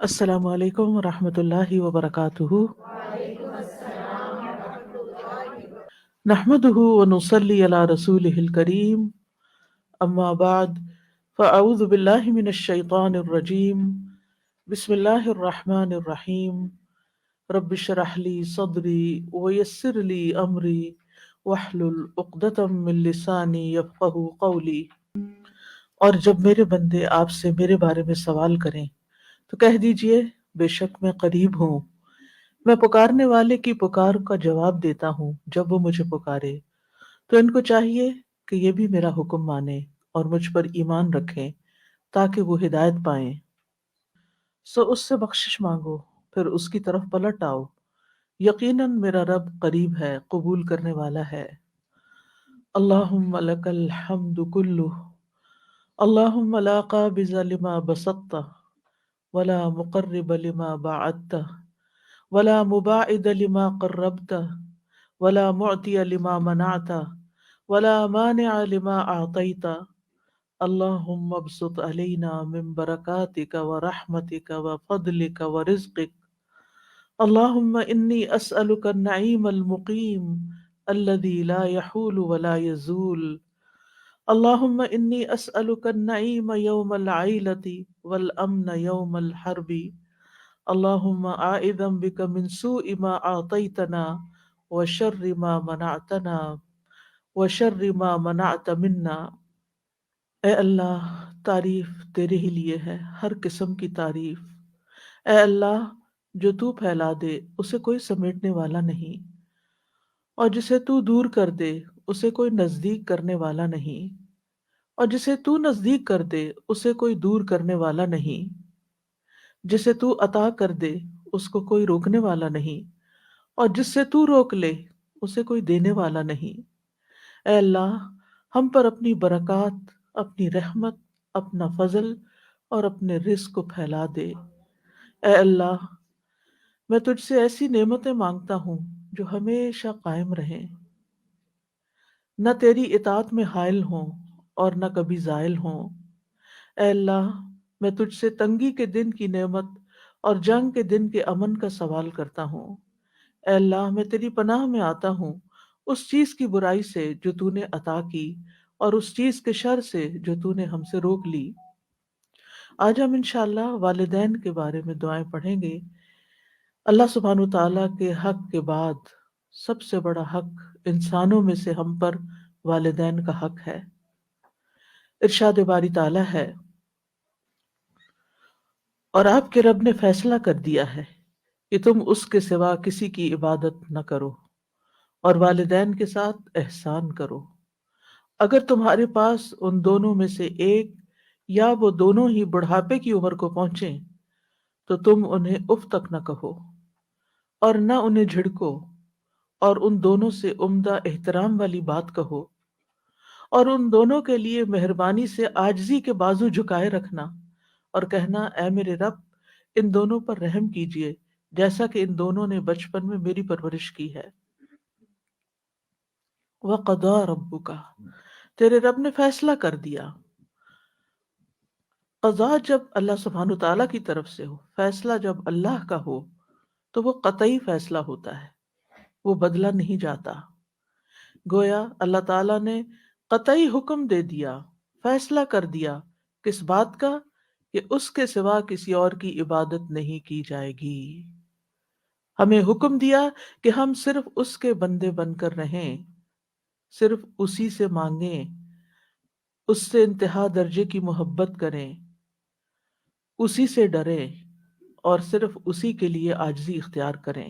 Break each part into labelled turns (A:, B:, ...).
A: السلام علیکم ورحمۃ اللہ وبرکاتہ۔ نحمده ونصلي على رسوله الكريم، اما بعد فاعوذ باللہ من الشیطان الرجیم، بسم اللہ الرحمن الرحیم۔ رب اشرح لي صدری ويسر لي امری واحلل عقدۃ من لسانی یفقہوا قولی۔ اور جب میرے بندے آپ سے میرے بارے میں سوال کریں تو کہہ دیجئے بے شک میں قریب ہوں، میں پکارنے والے کی پکار کا جواب دیتا ہوں جب وہ مجھے پکارے۔ تو ان کو چاہیے کہ یہ بھی میرا حکم مانیں اور مجھ پر ایمان رکھیں تاکہ وہ ہدایت پائیں۔ سو اس سے بخشش مانگو، پھر اس کی طرف پلٹ آؤ، یقیناً میرا رب قریب ہے، قبول کرنے والا ہے۔ اللہم لک الحمد کلہ، اللہم لا قابض لما بسطت ولا مقرب لما بعدت ولا مباعد لما قربت ولا معطی لما منعت ولا مانع لما اعطیت۔ اللہم ابسط علینا من برکاتک ورحمتک وفضلک ورزقک۔ اللہم انی اسألک النعیم المقیم الذی لا یحول ولا یزول۔ اللہم انی اسألک النعیم یوم العیلۃ والامن یوم الحرب۔ اللہم اعوذ بک من سوء ما اعطیتنا وشر ما منعتنا وشر ما منعت منا۔ اے اللہ، تعریف تیرے ہی لیے ہے، ہر قسم کی تعریف۔ اے اللہ، جو تو پھیلا دے اسے کوئی سمیٹنے والا نہیں، اور جسے تو دور کر دے اسے کوئی نزدیک کرنے والا نہیں، اور جسے تو نزدیک کر دے اسے کوئی دور کرنے والا نہیں، جسے تو عطا کر دے اس کو کوئی روکنے والا نہیں، اور جس سے تو روک لے اسے کوئی دینے والا نہیں۔ اے اللہ، ہم پر اپنی برکات، اپنی رحمت، اپنا فضل اور اپنے رزق کو پھیلا دے۔ اے اللہ، میں تجھ سے ایسی نعمتیں مانگتا ہوں جو ہمیشہ قائم رہیں، نہ تیری اطاعت میں حائل ہوں اور نہ کبھی زائل ہوں۔ اے اللہ، میں تجھ سے تنگی کے دن کی نعمت اور جنگ کے دن کے امن کا سوال کرتا ہوں۔ اے اللہ، میں تیری پناہ میں آتا ہوں اس چیز کی برائی سے جو تو نے عطا کی اور اس چیز کے شر سے جو تو نے ہم سے روک لی۔ آج ہم انشاءاللہ والدین کے بارے میں دعائیں پڑھیں گے۔ اللہ سبحانہ تعالیٰ کے حق کے بعد سب سے بڑا حق انسانوں میں سے ہم پر والدین کا حق ہے۔ ارشاد باری تعالیٰ ہے، اور آپ کے رب نے فیصلہ کر دیا ہے کہ تم اس کے سوا کسی کی عبادت نہ کرو اور والدین کے ساتھ احسان کرو۔ اگر تمہارے پاس ان دونوں میں سے ایک یا وہ دونوں ہی بڑھاپے کی عمر کو پہنچیں تو تم انہیں اف تک نہ کہو اور نہ انہیں جھڑکو، اور ان دونوں سے عمدہ احترام والی بات کہو، اور ان دونوں کے لیے مہربانی سے عاجزی کے بازو جھکائے رکھنا اور کہنا، اے میرے رب، ان دونوں پر رحم کیجیے جیسا کہ ان دونوں نے بچپن میں میری پرورش کی ہے۔ وَقَضَىٰ رَبُّكَ، تیرے رب نے فیصلہ کر دیا۔ قضا جب اللہ سبحانہ تعالیٰ کی طرف سے ہو، فیصلہ جب اللہ کا ہو تو وہ قطعی فیصلہ ہوتا ہے، وہ بدلا نہیں جاتا۔ گویا اللہ تعالیٰ نے قطعی حکم دے دیا، فیصلہ کر دیا، کس بات کا؟ کہ اس کے سوا کسی اور کی عبادت نہیں کی جائے گی۔ ہمیں حکم دیا کہ ہم صرف اس کے بندے بن کر رہیں، صرف اسی سے مانگیں، اس سے انتہا درجے کی محبت کریں، اسی سے ڈریں اور صرف اسی کے لیے عاجزی اختیار کریں۔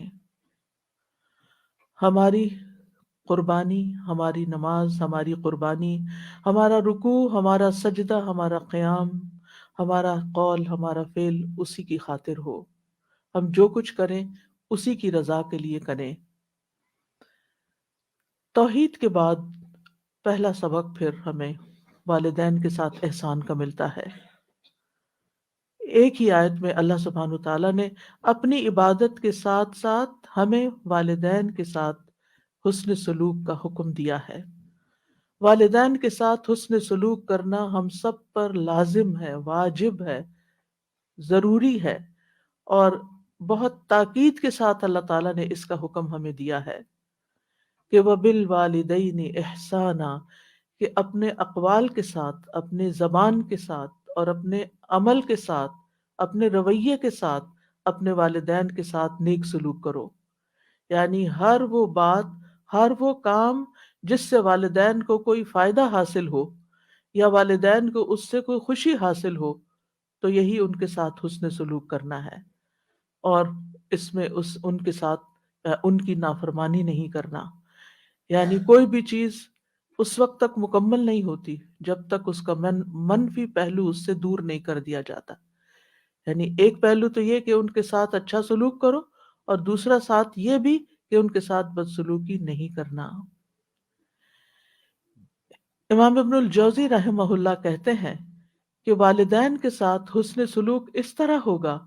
A: ہماری قربانی، ہماری نماز، ہماری قربانی، ہمارا رکوع، ہمارا سجدہ، ہمارا قیام، ہمارا قول، ہمارا فعل اسی کی خاطر ہو۔ ہم جو کچھ کریں اسی کی رضا کے لیے کریں۔ توحید کے بعد پہلا سبق پھر ہمیں والدین کے ساتھ احسان کا ملتا ہے۔ ایک ہی آیت میں اللہ سبحانہ تعالیٰ نے اپنی عبادت کے ساتھ ساتھ ہمیں والدین کے ساتھ حسن سلوک کا حکم دیا ہے۔ والدین کے ساتھ حسن سلوک کرنا ہم سب پر لازم ہے، واجب ہے، ضروری ہے، اور بہت تاکید کے ساتھ اللہ تعالیٰ نے اس کا حکم ہمیں دیا ہے کہ وَبِالْوَالِدَيْنِ إِحْسَانًا، کہ اپنے اقوال کے ساتھ، اپنے زبان کے ساتھ اور اپنے عمل کے ساتھ، اپنے رویے کے ساتھ اپنے والدین کے ساتھ نیک سلوک کرو. یعنی ہر وہ بات، ہر وہ کام جس سے والدین کو کوئی فائدہ حاصل ہو یا والدین کو اس سے کوئی خوشی حاصل ہو، تو یہی ان کے ساتھ حسن سلوک کرنا ہے، اور اس میں ان کے ساتھ ان کی نافرمانی نہیں کرنا. یعنی کوئی بھی چیز اس وقت تک مکمل نہیں ہوتی جب تک اس کا منفی پہلو اس سے دور نہیں کر دیا جاتا. یعنی ایک پہلو تو یہ کہ ان کے ساتھ اچھا سلوک کرو، اور دوسرا ساتھ یہ بھی کہ ان کے ساتھ بدسلوکی نہیں کرنا. امام ابن الجوزی رحمہ اللہ کہتے ہیں کہ والدین کے ساتھ حسن سلوک اس طرح ہوگا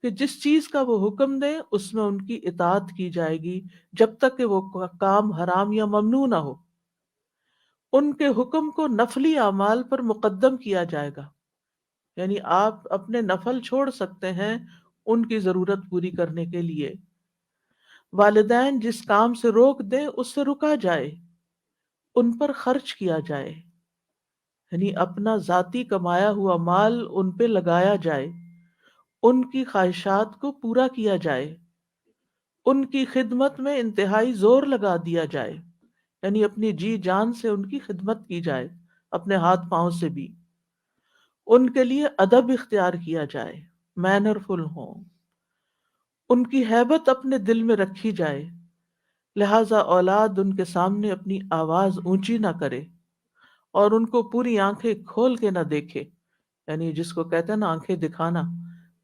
A: کہ جس چیز کا وہ حکم دیں اس میں ان کی اطاعت کی جائے گی جب تک کہ وہ کام حرام یا ممنوع نہ ہو. ان کے حکم کو نفلی اعمال پر مقدم کیا جائے گا. یعنی آپ اپنے نفل چھوڑ سکتے ہیں ان کی ضرورت پوری کرنے کے لیے. والدین جس کام سے روک دیں اس سے رکا جائے، ان پر خرچ کیا جائے. یعنی اپنا ذاتی کمایا ہوا مال ان پہ لگایا جائے، ان کی خواہشات کو پورا کیا جائے، ان کی خدمت میں انتہائی زور لگا دیا جائے. یعنی اپنی جی جان سے ان کی خدمت کی جائے، اپنے ہاتھ پاؤں سے بھی. ان کے لیے ادب اختیار کیا جائے، مینرفل ہوں. ان کی ہیبت اپنے دل میں رکھی جائے، لہذا اولاد ان کے سامنے اپنی آواز اونچی نہ کرے اور ان کو پوری آنکھیں کھول کے نہ دیکھے. یعنی جس کو کہتے ہیں نا آنکھیں دکھانا،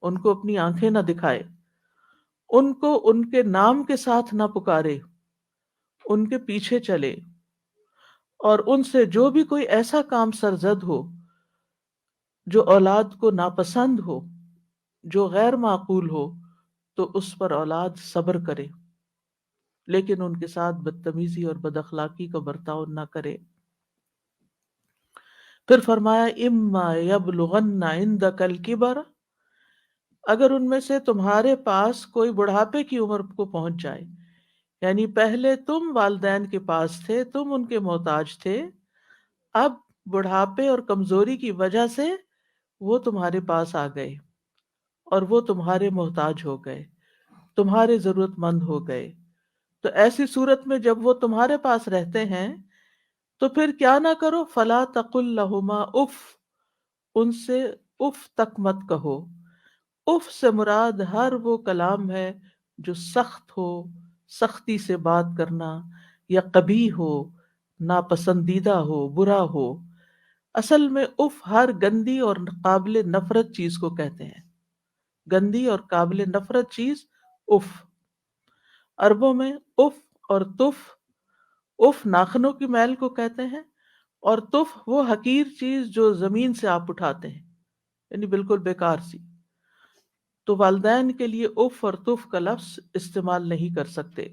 A: ان کو اپنی آنکھیں نہ دکھائے. ان کو ان کے نام کے ساتھ نہ پکارے، ان کے پیچھے چلے، اور ان سے جو بھی کوئی ایسا کام سرزد ہو جو اولاد کو ناپسند ہو، جو غیر معقول ہو، تو اس پر اولاد صبر کرے، لیکن ان کے ساتھ بدتمیزی اور بد اخلاقی کا برتاؤ نہ کرے. پھر فرمایا اما یبلغن عندک الکبر، اگر ان میں سے تمہارے پاس کوئی بڑھاپے کی عمر کو پہنچ جائے. یعنی پہلے تم والدین کے پاس تھے، تم ان کے محتاج تھے، اب بڑھاپے اور کمزوری کی وجہ سے وہ تمہارے پاس آ گئے اور وہ تمہارے محتاج ہو گئے، تمہارے ضرورت مند ہو گئے. تو ایسی صورت میں جب وہ تمہارے پاس رہتے ہیں تو پھر کیا نہ کرو، فلا تقل لہما اف، ان سے اف تک مت کہو. اف سے مراد ہر وہ کلام ہے جو سخت ہو، سختی سے بات کرنا، یا قبیح ہو، ناپسندیدہ ہو، برا ہو. اصل میں اف ہر گندی اور قابل نفرت چیز کو کہتے ہیں. گندی اور قابل نفرت چیز اف. عربوں میں اف اور تف، اف ناخنوں کی میل کو کہتے ہیں، اور تف وہ حقیر چیز جو زمین سے آپ اٹھاتے ہیں، یعنی بالکل بیکار سی. تو والدین کے لیے اف اور تف کا لفظ استعمال نہیں کر سکتے.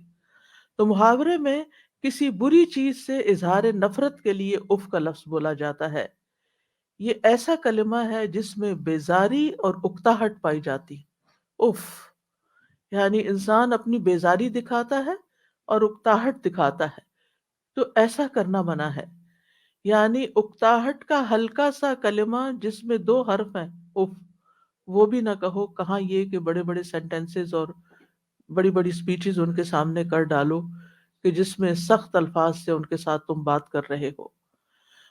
A: تو محاورے میں کسی بری چیز سے اظہار نفرت کے لیے اف کا لفظ بولا جاتا ہے. یہ ایسا کلمہ ہے جس میں بیزاری اور اکتاہٹ پائی جاتی. اف یعنی انسان اپنی بیزاری دکھاتا ہے اور اکتاہٹ دکھاتا ہے، تو ایسا کرنا منع ہے. یعنی اکتاہٹ کا ہلکا سا کلمہ جس میں 2 حرف ہیں، اف، وہ بھی نہ کہو. کہاں یہ کہ بڑے بڑے سینٹینسز اور بڑی بڑی سپیچز ان کے سامنے کر ڈالو کہ جس میں سخت الفاظ سے ان کے ساتھ تم بات کر رہے ہو.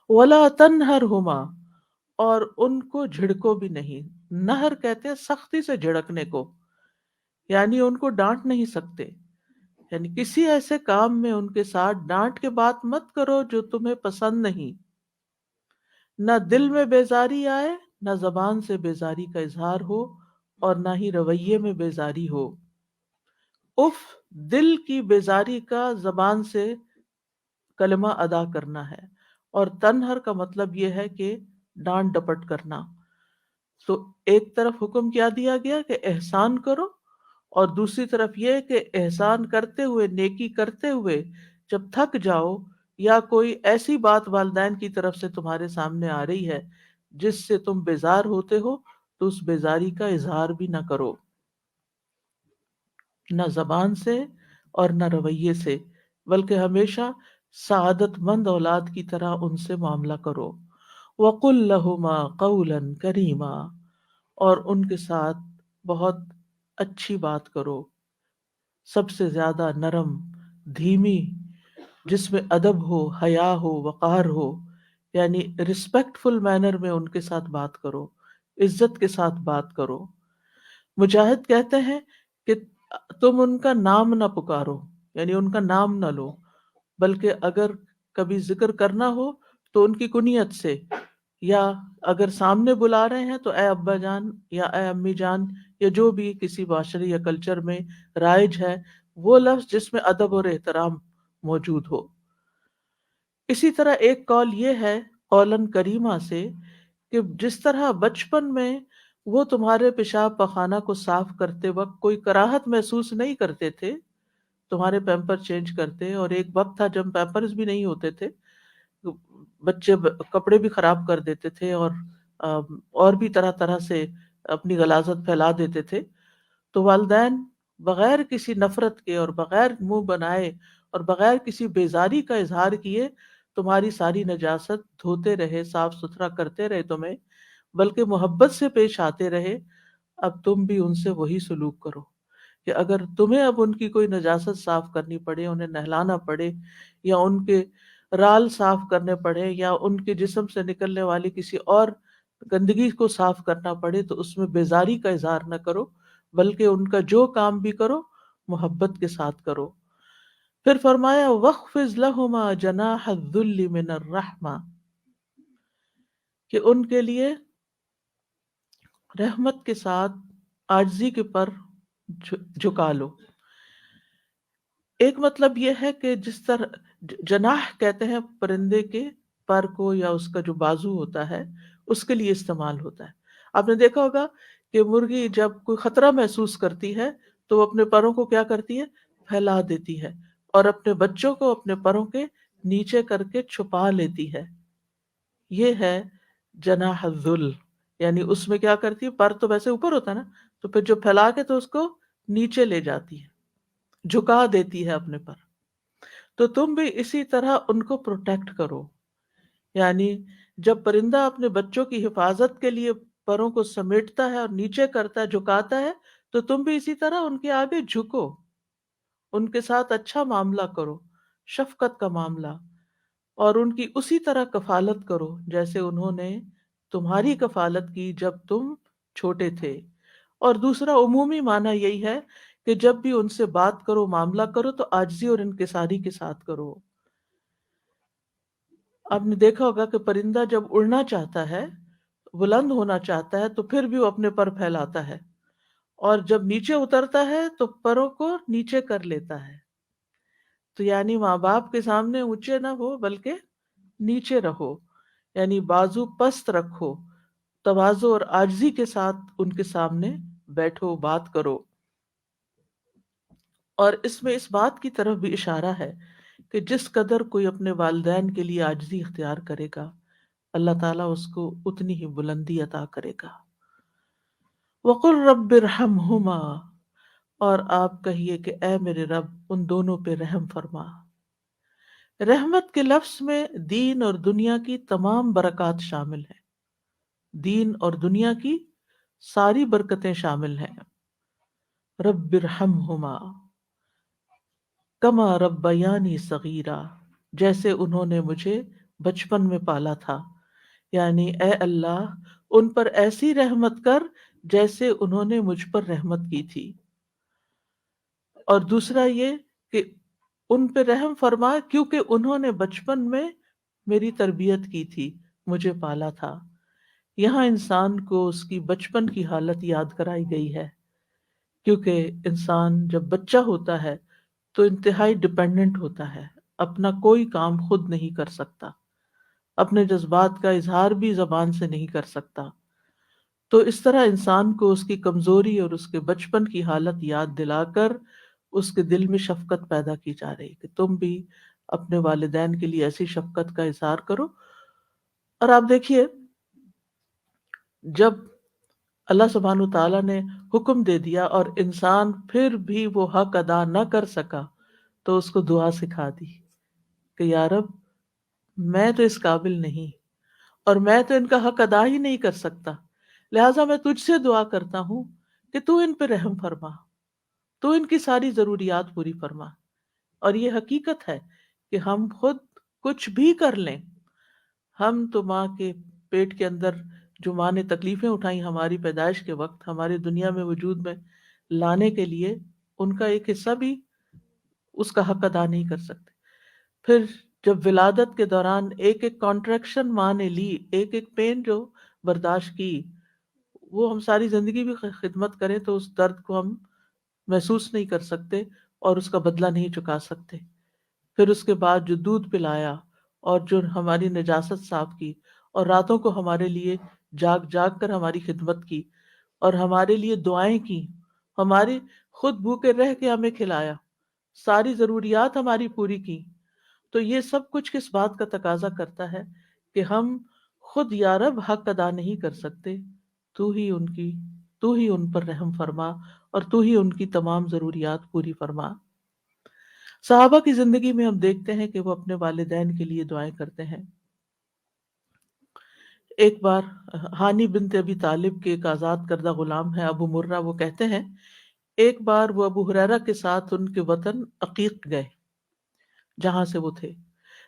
A: وَلَا تَنْهَرْهُمَا، اور ان کو جھڑکو بھی نہیں. نہر کہتے ہیں سختی سے جھڑکنے کو، یعنی ان کو ڈانٹ نہیں سکتے. یعنی کسی ایسے کام میں ان کے ساتھ ڈانٹ کے بات مت کرو جو تمہیں پسند نہیں. نہ دل میں بیزاری آئے، نہ زبان سے بیزاری کا اظہار ہو، اور نہ ہی رویے میں بیزاری ہو. اف دل کی بیزاری کا زبان سے کلمہ ادا کرنا ہے، اور تنہر کا مطلب یہ ہے کہ ڈانٹ ڈپٹ کرنا. تو ایک طرف حکم کیا دیا گیا کہ احسان کرو، اور دوسری طرف یہ کہ احسان کرتے ہوئے، نیکی کرتے ہوئے جب تھک جاؤ یا کوئی ایسی بات والدین کی طرف سے تمہارے سامنے آ رہی ہے جس سے تم بیزار ہوتے ہو، تو اس بیزاری کا اظہار بھی نہ کرو. نہ زبان سے اور نہ رویے سے، بلکہ ہمیشہ سعادت مند اولاد کی طرح ان سے معاملہ کرو۔ وَقُلْ لَهُمَا قَوْلًا كَرِيمًا، اور ان کے ساتھ بہت اچھی بات کرو، سب سے زیادہ نرم، دھیمی، جس میں ادب ہو، حیا ہو، وقار ہو، یعنی رسپیکٹ فل مینر میں ان کے ساتھ بات کرو، عزت کے ساتھ بات کرو۔ مجاہد کہتے ہیں کہ تم ان کا نام نہ پکارو، یعنی ان کا نام نہ لو، بلکہ اگر کبھی ذکر کرنا ہو تو ان کی کنیت سے، یا اگر سامنے بلا رہے ہیں تو اے ابا جان یا اے امی جان، یا جو بھی کسی معاشرے یا کلچر میں رائج ہے، وہ لفظ جس میں ادب اور احترام موجود ہو۔ اسی طرح ایک قول یہ ہے قولاً کریمہ سے، کہ جس طرح بچپن میں وہ تمہارے پیشاب پخانہ کو صاف کرتے وقت کوئی کراہت محسوس نہیں کرتے تھے، تمہارے پیمپر چینج کرتے، اور ایک وقت تھا جب پیمپرز بھی نہیں ہوتے تھے، بچے کپڑے بھی خراب کر دیتے تھے، اور بھی طرح طرح سے اپنی غلاظت پھیلا دیتے تھے، تو والدین بغیر کسی نفرت کے اور بغیر منہ بنائے اور بغیر کسی بیزاری کا اظہار کیے تمہاری ساری نجاست دھوتے رہے، صاف ستھرا کرتے رہے تمہیں، بلکہ محبت سے پیش آتے رہے۔ اب تم بھی ان سے وہی سلوک کرو، کہ اگر تمہیں اب ان کی کوئی نجاست صاف کرنی پڑے، انہیں نہلانا پڑے، یا ان کے رال صاف کرنے پڑے، یا ان کے جسم سے نکلنے والی کسی اور گندگی کو صاف کرنا پڑے، تو اس میں بیزاری کا اظہار نہ کرو، بلکہ ان کا جو کام بھی کرو محبت کے ساتھ کرو۔ پھر فرمایا وَاخْفِضْ لَهُمَا جَنَاحَ الذُّلِّ مِنَ الرَّحْمَةِ، کہ ان کے لیے رحمت کے ساتھ عاجزی کے پر جھکا لو۔ ایک مطلب یہ ہے کہ جس طرح جناح کہتے ہیں پرندے کے پر کو، یا اس کا جو بازو ہوتا ہے اس کے لیے استعمال ہوتا ہے۔ آپ نے دیکھا ہوگا کہ مرغی جب کوئی خطرہ محسوس کرتی ہے تو وہ اپنے پروں کو کیا کرتی ہے، پھیلا دیتی ہے، اور اپنے بچوں کو اپنے پروں کے نیچے کر کے چھپا لیتی ہے۔ یہ ہے جناح الذل، یعنی اس میں کیا کرتی ہے، پر تو ویسے اوپر ہوتا ہے نا، تو پھر جو پھیلا کے تو اس کو نیچے لے جاتی ہے، جھکا دیتی ہے اپنے پر۔ تو تم بھی اسی طرح ان کو پروٹیکٹ کرو، یعنی جب پرندہ اپنے بچوں کی حفاظت کے لیے پروں کو سمیٹتا ہے اور نیچے کرتا ہے، جھکاتا ہے، تو تم بھی اسی طرح ان کے آگے جھکو، ان کے ساتھ اچھا معاملہ کرو، شفقت کا معاملہ، اور ان کی اسی طرح کفالت کرو جیسے انہوں نے تمہاری کفالت کی جب تم چھوٹے تھے۔ اور دوسرا عمومی معنی یہی ہے کہ جب بھی ان سے بات کرو، معاملہ کرو، تو عاجزی اور انکساری کے ساتھ کرو۔ آپ نے دیکھا ہوگا کہ پرندہ جب اڑنا چاہتا ہے، بلند ہونا چاہتا ہے، تو پھر بھی وہ اپنے پر پھیلاتا ہے، اور جب نیچے اترتا ہے تو پروں کو نیچے کر لیتا ہے۔ تو یعنی ماں باپ کے سامنے اونچے نہ ہو بلکہ نیچے رہو، یعنی بازو پست رکھو، تواضع اور عاجزی کے ساتھ ان کے سامنے بیٹھو، بات کرو۔ اور اس میں اس بات کی طرف بھی اشارہ ہے کہ جس قدر کوئی اپنے والدین کے لیے عاجزی اختیار کرے گا، اللہ تعالیٰ اس کو اتنی ہی بلندی عطا کرے گا۔ وَقُلْ رَبِّ ارْحَمْهُمَا، اور آپ کہیے کہ اے میرے رب ان دونوں پہ رحم فرما۔ رحمت کے لفظ میں دین اور دنیا کی تمام برکات شامل ہیں، دین اور دنیا کی ساری برکتیں شامل ہیں۔ رب ارحمہما کما ربیانی صغیرا، جیسے انہوں نے مجھے بچپن میں پالا تھا، یعنی اے اللہ ان پر ایسی رحمت کر جیسے انہوں نے مجھ پر رحمت کی تھی۔ اور دوسرا یہ کہ ان پہ رحم فرما کیونکہ انہوں نے بچپن میں میری تربیت کی تھی، مجھے پالا تھا۔ یہاں انسان کو اس کی بچپن کی حالت یاد کرائی گئی ہے، کیونکہ انسان جب بچہ ہوتا ہے تو انتہائی ڈپینڈنٹ ہوتا ہے، اپنا کوئی کام خود نہیں کر سکتا، اپنے جذبات کا اظہار بھی زبان سے نہیں کر سکتا۔ تو اس طرح انسان کو اس کی کمزوری اور اس کے بچپن کی حالت یاد دلا کر اس کے دل میں شفقت پیدا کی جا رہی کہ تم بھی اپنے والدین کے لیے ایسی شفقت کا اظہار کرو۔ اور آپ دیکھیے جب اللہ سبحانہ تعالیٰ نے حکم دے دیا اور انسان پھر بھی وہ حق ادا نہ کر سکا، تو اس کو دعا سکھا دی کہ یا رب میں تو اس قابل نہیں، اور میں تو ان کا حق ادا ہی نہیں کر سکتا، لہٰذا میں تجھ سے دعا کرتا ہوں کہ تو ان پہ رحم فرما، تو ان کی ساری ضروریات پوری فرما۔ اور یہ حقیقت ہے کہ ہم خود کچھ بھی کر لیں، ہم تو ماں کے پیٹ کے اندر جو ماں نے تکلیفیں اٹھائیں ہماری پیدائش کے وقت، ہماری دنیا میں وجود میں لانے کے لیے، ان کا ایک حصہ بھی اس کا حق ادا نہیں کر سکتے۔ پھر جب ولادت کے دوران ایک ایک کانٹریکشن ماں نے لی، ایک ایک پین جو برداشت کی، وہ ہم ساری زندگی بھی خدمت کریں تو اس درد کو ہم محسوس نہیں کر سکتے اور اس کا بدلہ نہیں چکا سکتے۔ پھر اس کے بعد جو دودھ پلایا اور جو ہماری نجاست صاف کی، اور راتوں کو ہمارے لیے جاگ جاگ کر ہماری خدمت کی، اور ہمارے لیے دعائیں کی، ہماری خود بھوکے رہ کے ہمیں کھلایا، ساری ضروریات ہماری پوری کی، تو یہ سب کچھ کس بات کا تقاضا کرتا ہے کہ ہم خود یا رب حق ادا نہیں کر سکتے، تو ہی ان پر رحم فرما اور تو ہی ان کی تمام ضروریات پوری فرما۔ صحابہ کی زندگی میں ہم دیکھتے ہیں کہ وہ اپنے والدین کے لیے دعائیں کرتے ہیں۔ ایک بار ہانی بنت ابی طالب کے ایک آزاد کردہ غلام ہے ابو مرہ، وہ کہتے ہیں ایک بار وہ ابو ہریرہ کے ساتھ ان کے وطن عقیق گئے جہاں سے وہ تھے۔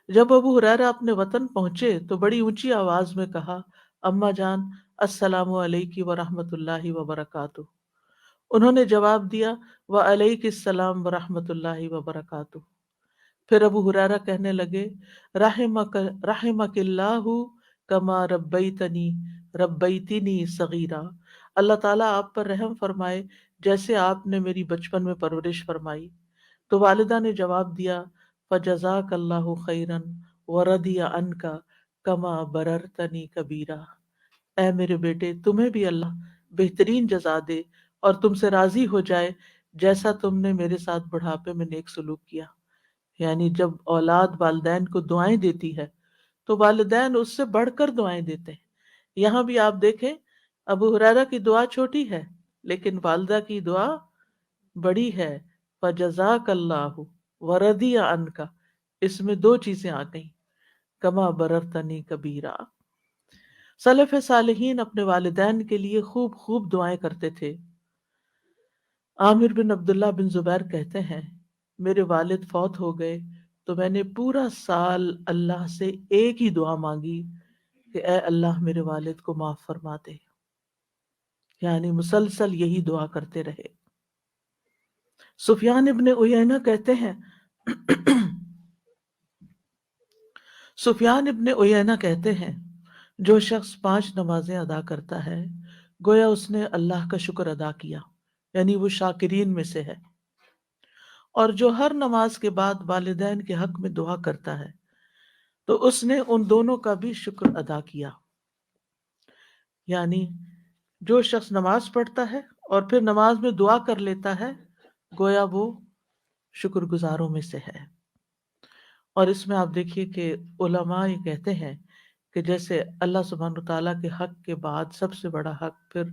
A: جب ابو ہریرہ اپنے وطن پہنچے تو بڑی اونچی آواز میں کہا، اماں جان السلام علیکی ورحمۃ اللہ وبرکاتہ۔ انہوں نے جواب دیا، وعلیک السلام ورحمۃ اللہ وبرکاتہ۔ پھر ابو ہریرہ کہنے لگے، رحمک اللہ کما ربیتنی صغیرا۔ اللہ تعالیٰ آپ پر رحم فرمائے جیسے آپ نے میری بچپن میں پرورش فرمائی۔ تو والدہ نے جواب دیا، فجزاک اللہ خیرا ورضی عنک کما بررتنی کبیرا۔ اے میرے بیٹے، تمہیں بھی اللہ بہترین جزا دے اور تم سے راضی ہو جائے جیسا تم نے میرے ساتھ بڑھاپے میں نیک سلوک کیا۔ یعنی جب اولاد والدین کو دعائیں دیتی ہے تو والدین اس سے بڑھ کر دعائیں دیتے ہیں۔ یہاں بھی آپ دیکھیں ابو ہریرہ کی دعا چھوٹی ہے لیکن والدہ کی دعا بڑی ہے، فجزاک اللہ ورضی عنک، اس میں دو چیزیں آ گئیں، کما بررتنی کبیرا۔ سلف صالحین اپنے والدین کے لیے خوب خوب دعائیں کرتے تھے۔ عامر بن عبداللہ بن زبیر کہتے ہیں، میرے والد فوت ہو گئے تو میں نے پورا سال اللہ سے ایک ہی دعا مانگی کہ اے اللہ میرے والد کو معاف فرما دے، یعنی مسلسل یہی دعا کرتے رہے۔ سفیان ابن عیینہ کہتے ہیں سفیان ابن عیینہ کہتے ہیں جو شخص 5 نمازیں ادا کرتا ہے گویا اس نے اللہ کا شکر ادا کیا، یعنی وہ شاکرین میں سے ہے، اور جو ہر نماز کے بعد والدین کے حق میں دعا کرتا ہے تو اس نے ان دونوں کا بھی شکر ادا کیا۔ یعنی جو شخص نماز پڑھتا ہے اور پھر نماز میں دعا کر لیتا ہے گویا وہ شکر گزاروں میں سے ہے۔ اور اس میں آپ دیکھیے کہ علماء یہ کہتے ہیں کہ جیسے اللہ سبحانہ تعالیٰ کے حق کے بعد سب سے بڑا حق پھر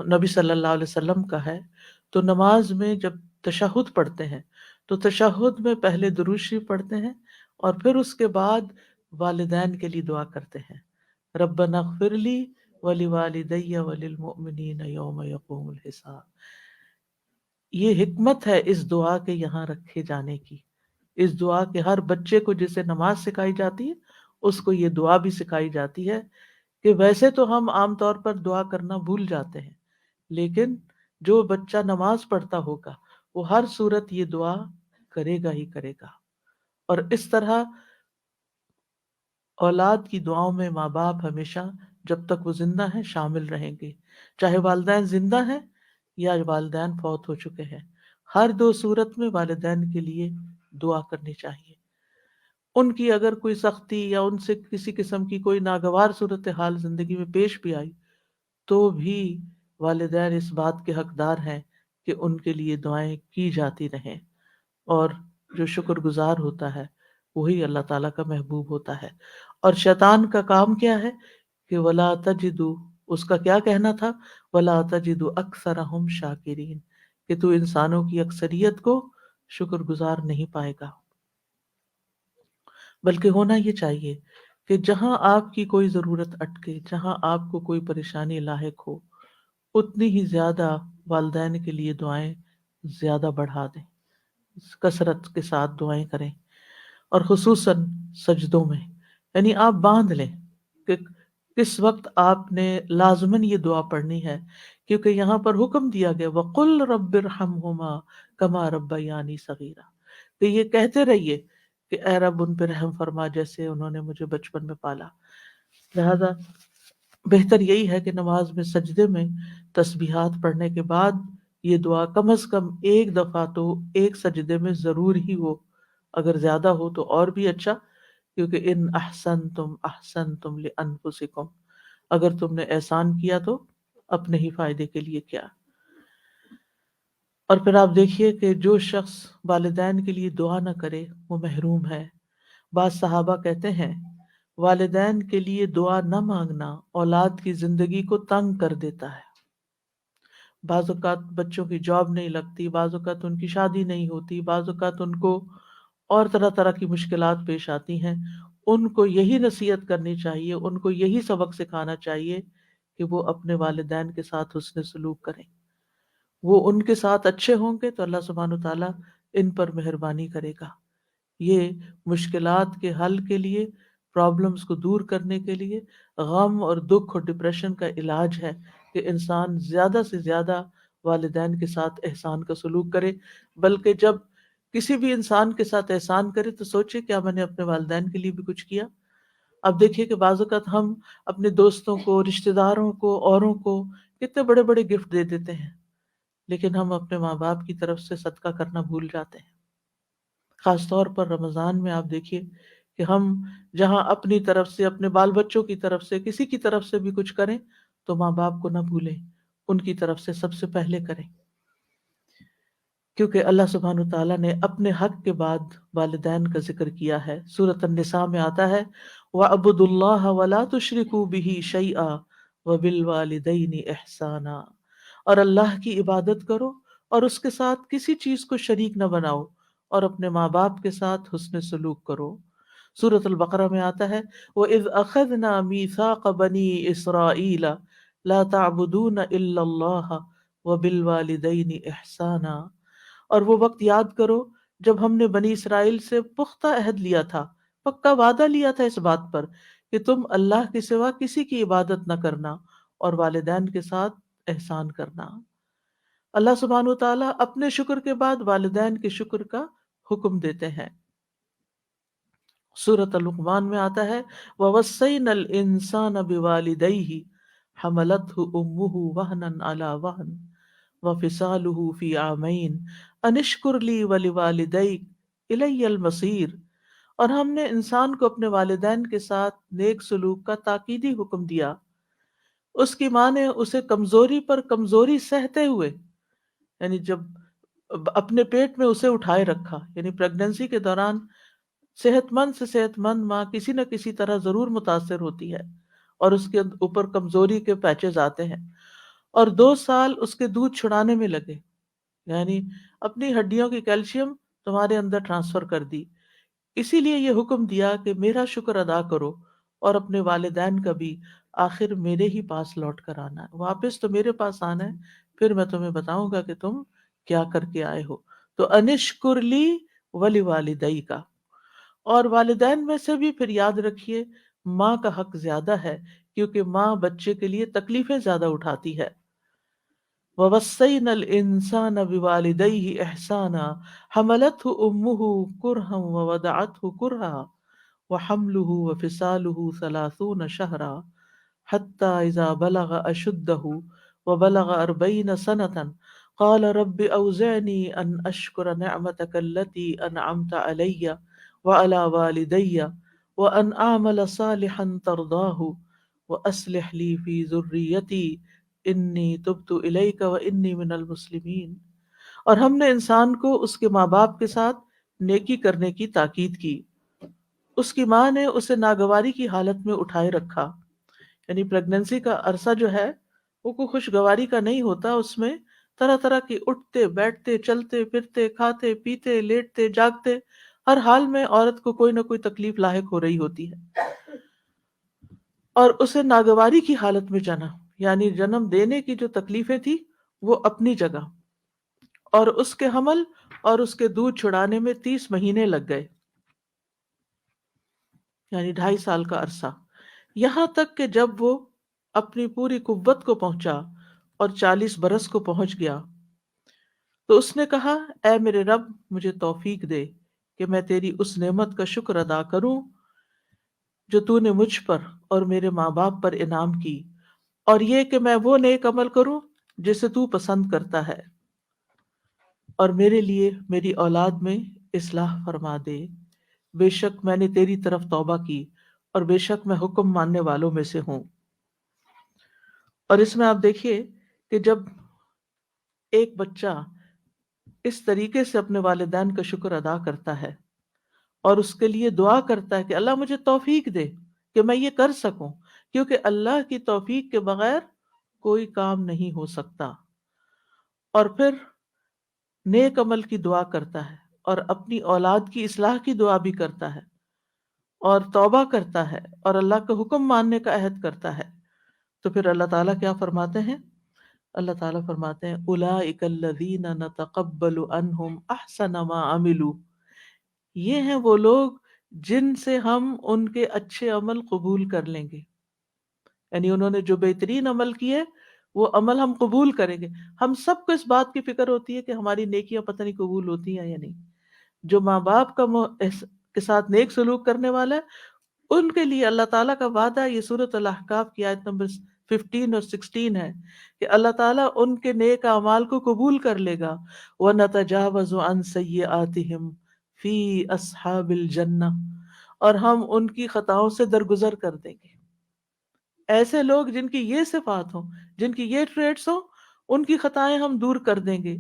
A: نبی صلی اللہ علیہ وسلم کا ہے، تو نماز میں جب تشہد پڑھتے ہیں تو تشہد میں پہلے درود شریف پڑھتے ہیں اور پھر اس کے بعد والدین کے لیے دعا کرتے ہیں، ربنا اغفر لی ولوالدی وللمؤمنین یوم یقوم الحساب۔ یہ حکمت ہے اس دعا کے یہاں رکھے جانے کی، اس دعا کے ہر بچے کو جسے نماز سکھائی جاتی ہے اس کو یہ دعا بھی سکھائی جاتی ہے کہ ویسے تو ہم عام طور پر دعا کرنا بھول جاتے ہیں، لیکن جو بچہ نماز پڑھتا ہوگا وہ ہر صورت یہ دعا کرے گا ہی کرے گا۔ اور اس طرح اولاد کی دعاؤں میں ماں باپ ہمیشہ جب تک وہ زندہ ہیں شامل رہیں گے، چاہے والدین زندہ ہیں یا والدین فوت ہو چکے ہیں، ہر 2 صورت میں والدین کے لیے دعا کرنی چاہیے۔ ان کی اگر کوئی سختی یا ان سے کسی قسم کی کوئی ناگوار صورتحال زندگی میں پیش بھی آئی تو بھی والدین اس بات کے حقدار ہیں کہ ان کے لیے دعائیں کی جاتی رہیں، اور جو شکر گزار ہوتا ہے وہی اللہ تعالیٰ کا محبوب ہوتا ہے۔ اور شیطان کا کام کیا ہے کہ وَلَا تَجِدُ اس کا کیا کہنا تھا؟ وَلَا تَجِدُ أَكْثَرَهُمْ شَاكِرِينَ، کہ تو انسانوں کی اکثریت کو شکر گزار نہیں پائے گا۔ بلکہ ہونا یہ چاہیے کہ جہاں آپ کی کوئی ضرورت اٹکے، جہاں آپ کو کوئی پریشانی لاحق ہو، اتنی ہی زیادہ والدین کے لیے دعائیں زیادہ بڑھا دیں، کثرت کے ساتھ دعائیں کریں، اور خصوصاً سجدوں میں۔ یعنی آپ باندھ لیں کہ کس وقت آپ نے لازماً یہ دعا پڑھنی ہے، کیونکہ یہاں پر حکم دیا گیا وَقُلْ رَبِّ ارْحَمْهُمَا كَمَا رَبَّيَانِي صَغِيرًا، کہ یہ کہتے رہیے کہ اے رب ان پہ رحم فرما جیسے انہوں نے مجھے بچپن میں پالا۔ لہذا بہتر یہی ہے کہ نماز میں سجدے میں تسبیحات پڑھنے کے بعد یہ دعا کم از کم ایک دفعہ تو ایک سجدے میں ضرور ہی ہو، اگر زیادہ ہو تو اور بھی اچھا، کیونکہ ان احسنتم احسنتم لانفسکم، اگر تم نے احسان کیا تو اپنے ہی فائدے کے لیے کیا۔ اور پھر آپ دیکھیے کہ جو شخص والدین کے لیے دعا نہ کرے وہ محروم ہے۔ بعض صحابہ کہتے ہیں والدین کے لیے دعا نہ مانگنا اولاد کی زندگی کو تنگ کر دیتا ہے۔ بعض اوقات بچوں کی جاب نہیں لگتی، بعض اوقات ان کی شادی نہیں ہوتی، بعض اوقات ان کو اور طرح طرح کی مشکلات پیش آتی ہیں۔ ان کو یہی نصیحت کرنی چاہیے، ان کو یہی سبق سکھانا چاہیے کہ وہ اپنے والدین کے ساتھ حسن سلوک کریں۔ وہ ان کے ساتھ اچھے ہوں گے تو اللہ سبحانہ تعالیٰ ان پر مہربانی کرے گا۔ یہ مشکلات کے حل کے لیے، پرابلمز کو دور کرنے کے لیے، غم اور دکھ اور ڈپریشن کا علاج ہے کہ انسان زیادہ سے زیادہ والدین کے ساتھ احسان کا سلوک کرے۔ بلکہ جب کسی بھی انسان کے ساتھ احسان کرے تو سوچے کیا میں نے اپنے والدین کے لیے بھی کچھ کیا۔ اب دیکھیے کہ بعض اوقات ہم اپنے دوستوں کو، رشتہ داروں کو، اوروں کو کتنے بڑے بڑے گفٹ دے دیتے ہیں، لیکن ہم اپنے ماں باپ کی طرف سے صدقہ کرنا بھول جاتے ہیں۔ خاص طور پر رمضان میں آپ دیکھیے کہ ہم جہاں اپنی طرف سے، اپنے بال بچوں کی طرف سے، کسی کی طرف سے بھی کچھ کریں تو ماں باپ کو نہ بھولیں، ان کی طرف سے سب سے پہلے کریں، کیونکہ اللہ سبحانہ تعالیٰ نے اپنے حق کے بعد والدین کا ذکر کیا ہے۔ سورۃ النساء میں آتا ہے وَاعْبُدُوا اللَّهَ وَلَا تُشْرِكُوا بِهِ شَيْئًا وَبِالْوَالِدَيْنِ إِحْسَانًا، اور اللہ کی عبادت کرو اور اس کے ساتھ کسی چیز کو شریک نہ بناؤ، اور اپنے ماں باپ کے ساتھ حسن سلوک کرو۔ سورۃ البقرہ میں آتا ہے وَإِذْ أَخَذْنَا مِيثَاقَ بَنِي إِسْرَائِيلَ لَا تَعْبُدُونَ إِلَّا اللَّهَ وَبِالْوَالِدَيْنِ إِحْسَانًا، اور وہ وقت یاد کرو جب ہم نے بنی اسرائیل سے پختہ عہد لیا تھا، پکا وعدہ لیا تھا اس بات پر کہ تم اللہ کے سوا کسی کی عبادت نہ کرنا اور والدین کے ساتھ احسان کرنا۔ اللہ سبحانہ وتعالیٰ اپنے شکر کے بعد والدین کے شکر کا حکم دیتے ہیں۔ سورۃ لقمان میں آتا ہے وَوَصَّيْنَا الْإِنسَانَ بِوَالِدَيْهِ حَمَلَتْهُ أُمُّهُ وَهْنًا عَلَى وَهْنٍ وَفِصَالُهُ فِي عَامَيْنِ أَنِ اشْكُرْ لِي وَلِوَالِدَيْكَ إِلَيَّ الْمَصِيرُ، اور ہم نے انسان کو اپنے والدین کے ساتھ نیک سلوک کا تاکیدی حکم دیا۔ اس کی ماں نے اسے کمزوری پر کمزوری سہتے ہوئے، یعنی جب اپنے پیٹ میں اسے اٹھائے رکھا، یعنی پریگننسی کے دوران صحت مند سے صحت مند ماں کسی نہ کسی طرح ضرور متاثر ہوتی ہے اور اس کے اوپر کمزوری کے پیچز آتے ہیں، اور 2 سال اس کے دودھ چھڑانے میں لگے، یعنی اپنی ہڈیوں کی کیلشیم تمہارے اندر ٹرانسفر کر دی۔ اسی لیے یہ حکم دیا کہ میرا شکر ادا کرو اور اپنے والدین کا بھی، آخر میرے ہی پاس لوٹ کر آنا ہے، واپس تو میرے پاس آنا ہے، پھر میں تمہیں بتاؤں گا کہ تم کیا کر کے آئے ہو۔ تو انشکر لی ولی والدئی کا، اور والدین میں سے بھی پھر یاد رکھیے ماں کا حق زیادہ ہے، کیونکہ ماں بچے کے لیے تکلیفیں زیادہ اٹھاتی ہے۔ وَوَصَّيْنَا الْإِنسَانَ بِوَالِدَيْهِ إِحْسَانًا حَمَلَتْهُ أُمُّهُ كُرْهًا وَوَضَعَتْهُ كُرْهًا وَحَمْلُهُ وَفِصَالُهُ 30 شهرا حتى إذا بلغ أشده وبلغ 40 سنة قال رب أوزعني أن أشكر نعمتك التي أنعمت علي وعلى والدي وأن أعمل صالحا ترضاه وأصلح لي في ذريتي إني تبت إليك وإني من المسلمين۔ اور ہم نے انسان کو اس کے ماں باپ کے ساتھ نیکی کرنے کی تاکید کی۔ اس کی ماں نے اسے ناگواری کی حالت میں اٹھائے رکھا، یعنی پریگننسی کا عرصہ جو ہے وہ کوئی خوشگواری کا نہیں ہوتا، اس میں طرح طرح کی اٹھتے بیٹھتے چلتے پھرتے کھاتے پیتے لیٹتے جاگتے ہر حال میں عورت کو کوئی نہ کوئی تکلیف لاحق ہو رہی ہوتی ہے، اور اسے ناگواری کی حالت میں جنا، یعنی جنم دینے کی جو تکلیفیں تھی وہ اپنی جگہ، اور اس کے حمل اور اس کے دودھ چھڑانے میں 30 مہینے لگ گئے، یعنی 2.5 سال کا عرصہ، یہاں تک کہ جب وہ اپنی پوری قوت کو پہنچا اور 40 برس کو پہنچ گیا تو اس نے کہا، اے میرے رب مجھے توفیق دے کہ میں تیری اس نعمت کا شکر ادا کروں جو تو نے مجھ پر اور میرے ماں باپ پر انعام کی، اور یہ کہ میں وہ نیک عمل کروں جسے تو پسند کرتا ہے، اور میرے لیے میری اولاد میں اصلاح فرما دے، بے شک میں نے تیری طرف توبہ کی اور بے شک میں حکم ماننے والوں میں سے ہوں۔ اور اس میں آپ دیکھیے کہ جب ایک بچہ اس طریقے سے اپنے والدین کا شکر ادا کرتا ہے اور اس کے لیے دعا کرتا ہے کہ اللہ مجھے توفیق دے کہ میں یہ کر سکوں، کیونکہ اللہ کی توفیق کے بغیر کوئی کام نہیں ہو سکتا، اور پھر نیک عمل کی دعا کرتا ہے اور اپنی اولاد کی اصلاح کی دعا بھی کرتا ہے اور توبہ کرتا ہے اور اللہ کا حکم ماننے کا عہد کرتا ہے، تو پھر اللہ تعالیٰ کیا فرماتے ہیں؟ اللہ تعالیٰ فرماتے ہیں اولئک الذین نتقبل عنہم احسن ما عملوا، یہ ہیں وہ لوگ جن سے ہم ان کے اچھے عمل قبول کر لیں گے، یعنی انہوں نے جو بہترین عمل کیے وہ عمل ہم قبول کریں گے۔ ہم سب کو اس بات کی فکر ہوتی ہے کہ ہماری نیکیاں پتہ نہیں قبول ہوتی ہیں یا نہیں۔ جو ماں باپ کا کے ساتھ نیک سلوک کرنے والا ہے ان کے لیے اللہ تعالیٰ کا وعدہ ہے، یہ سورۃ الاحقاف کی آیت نمبر 15 اور 16 ہے کہ اللہ تعالیٰ ان کے نیک اعمال کو قبول کر لے گا، وَنَتَجَاوَزُ عَنْ سَيِّئَاتِهِمْ فِي أَصْحَابِ الْجَنَّةِ، اور ہم ان کی خطاؤں سے درگزر کر دیں گے۔ ایسے لوگ جن کی یہ صفات ہوں، جن کی یہ ٹریٹس ہوں، ان کی خطائیں ہم دور کر دیں گے۔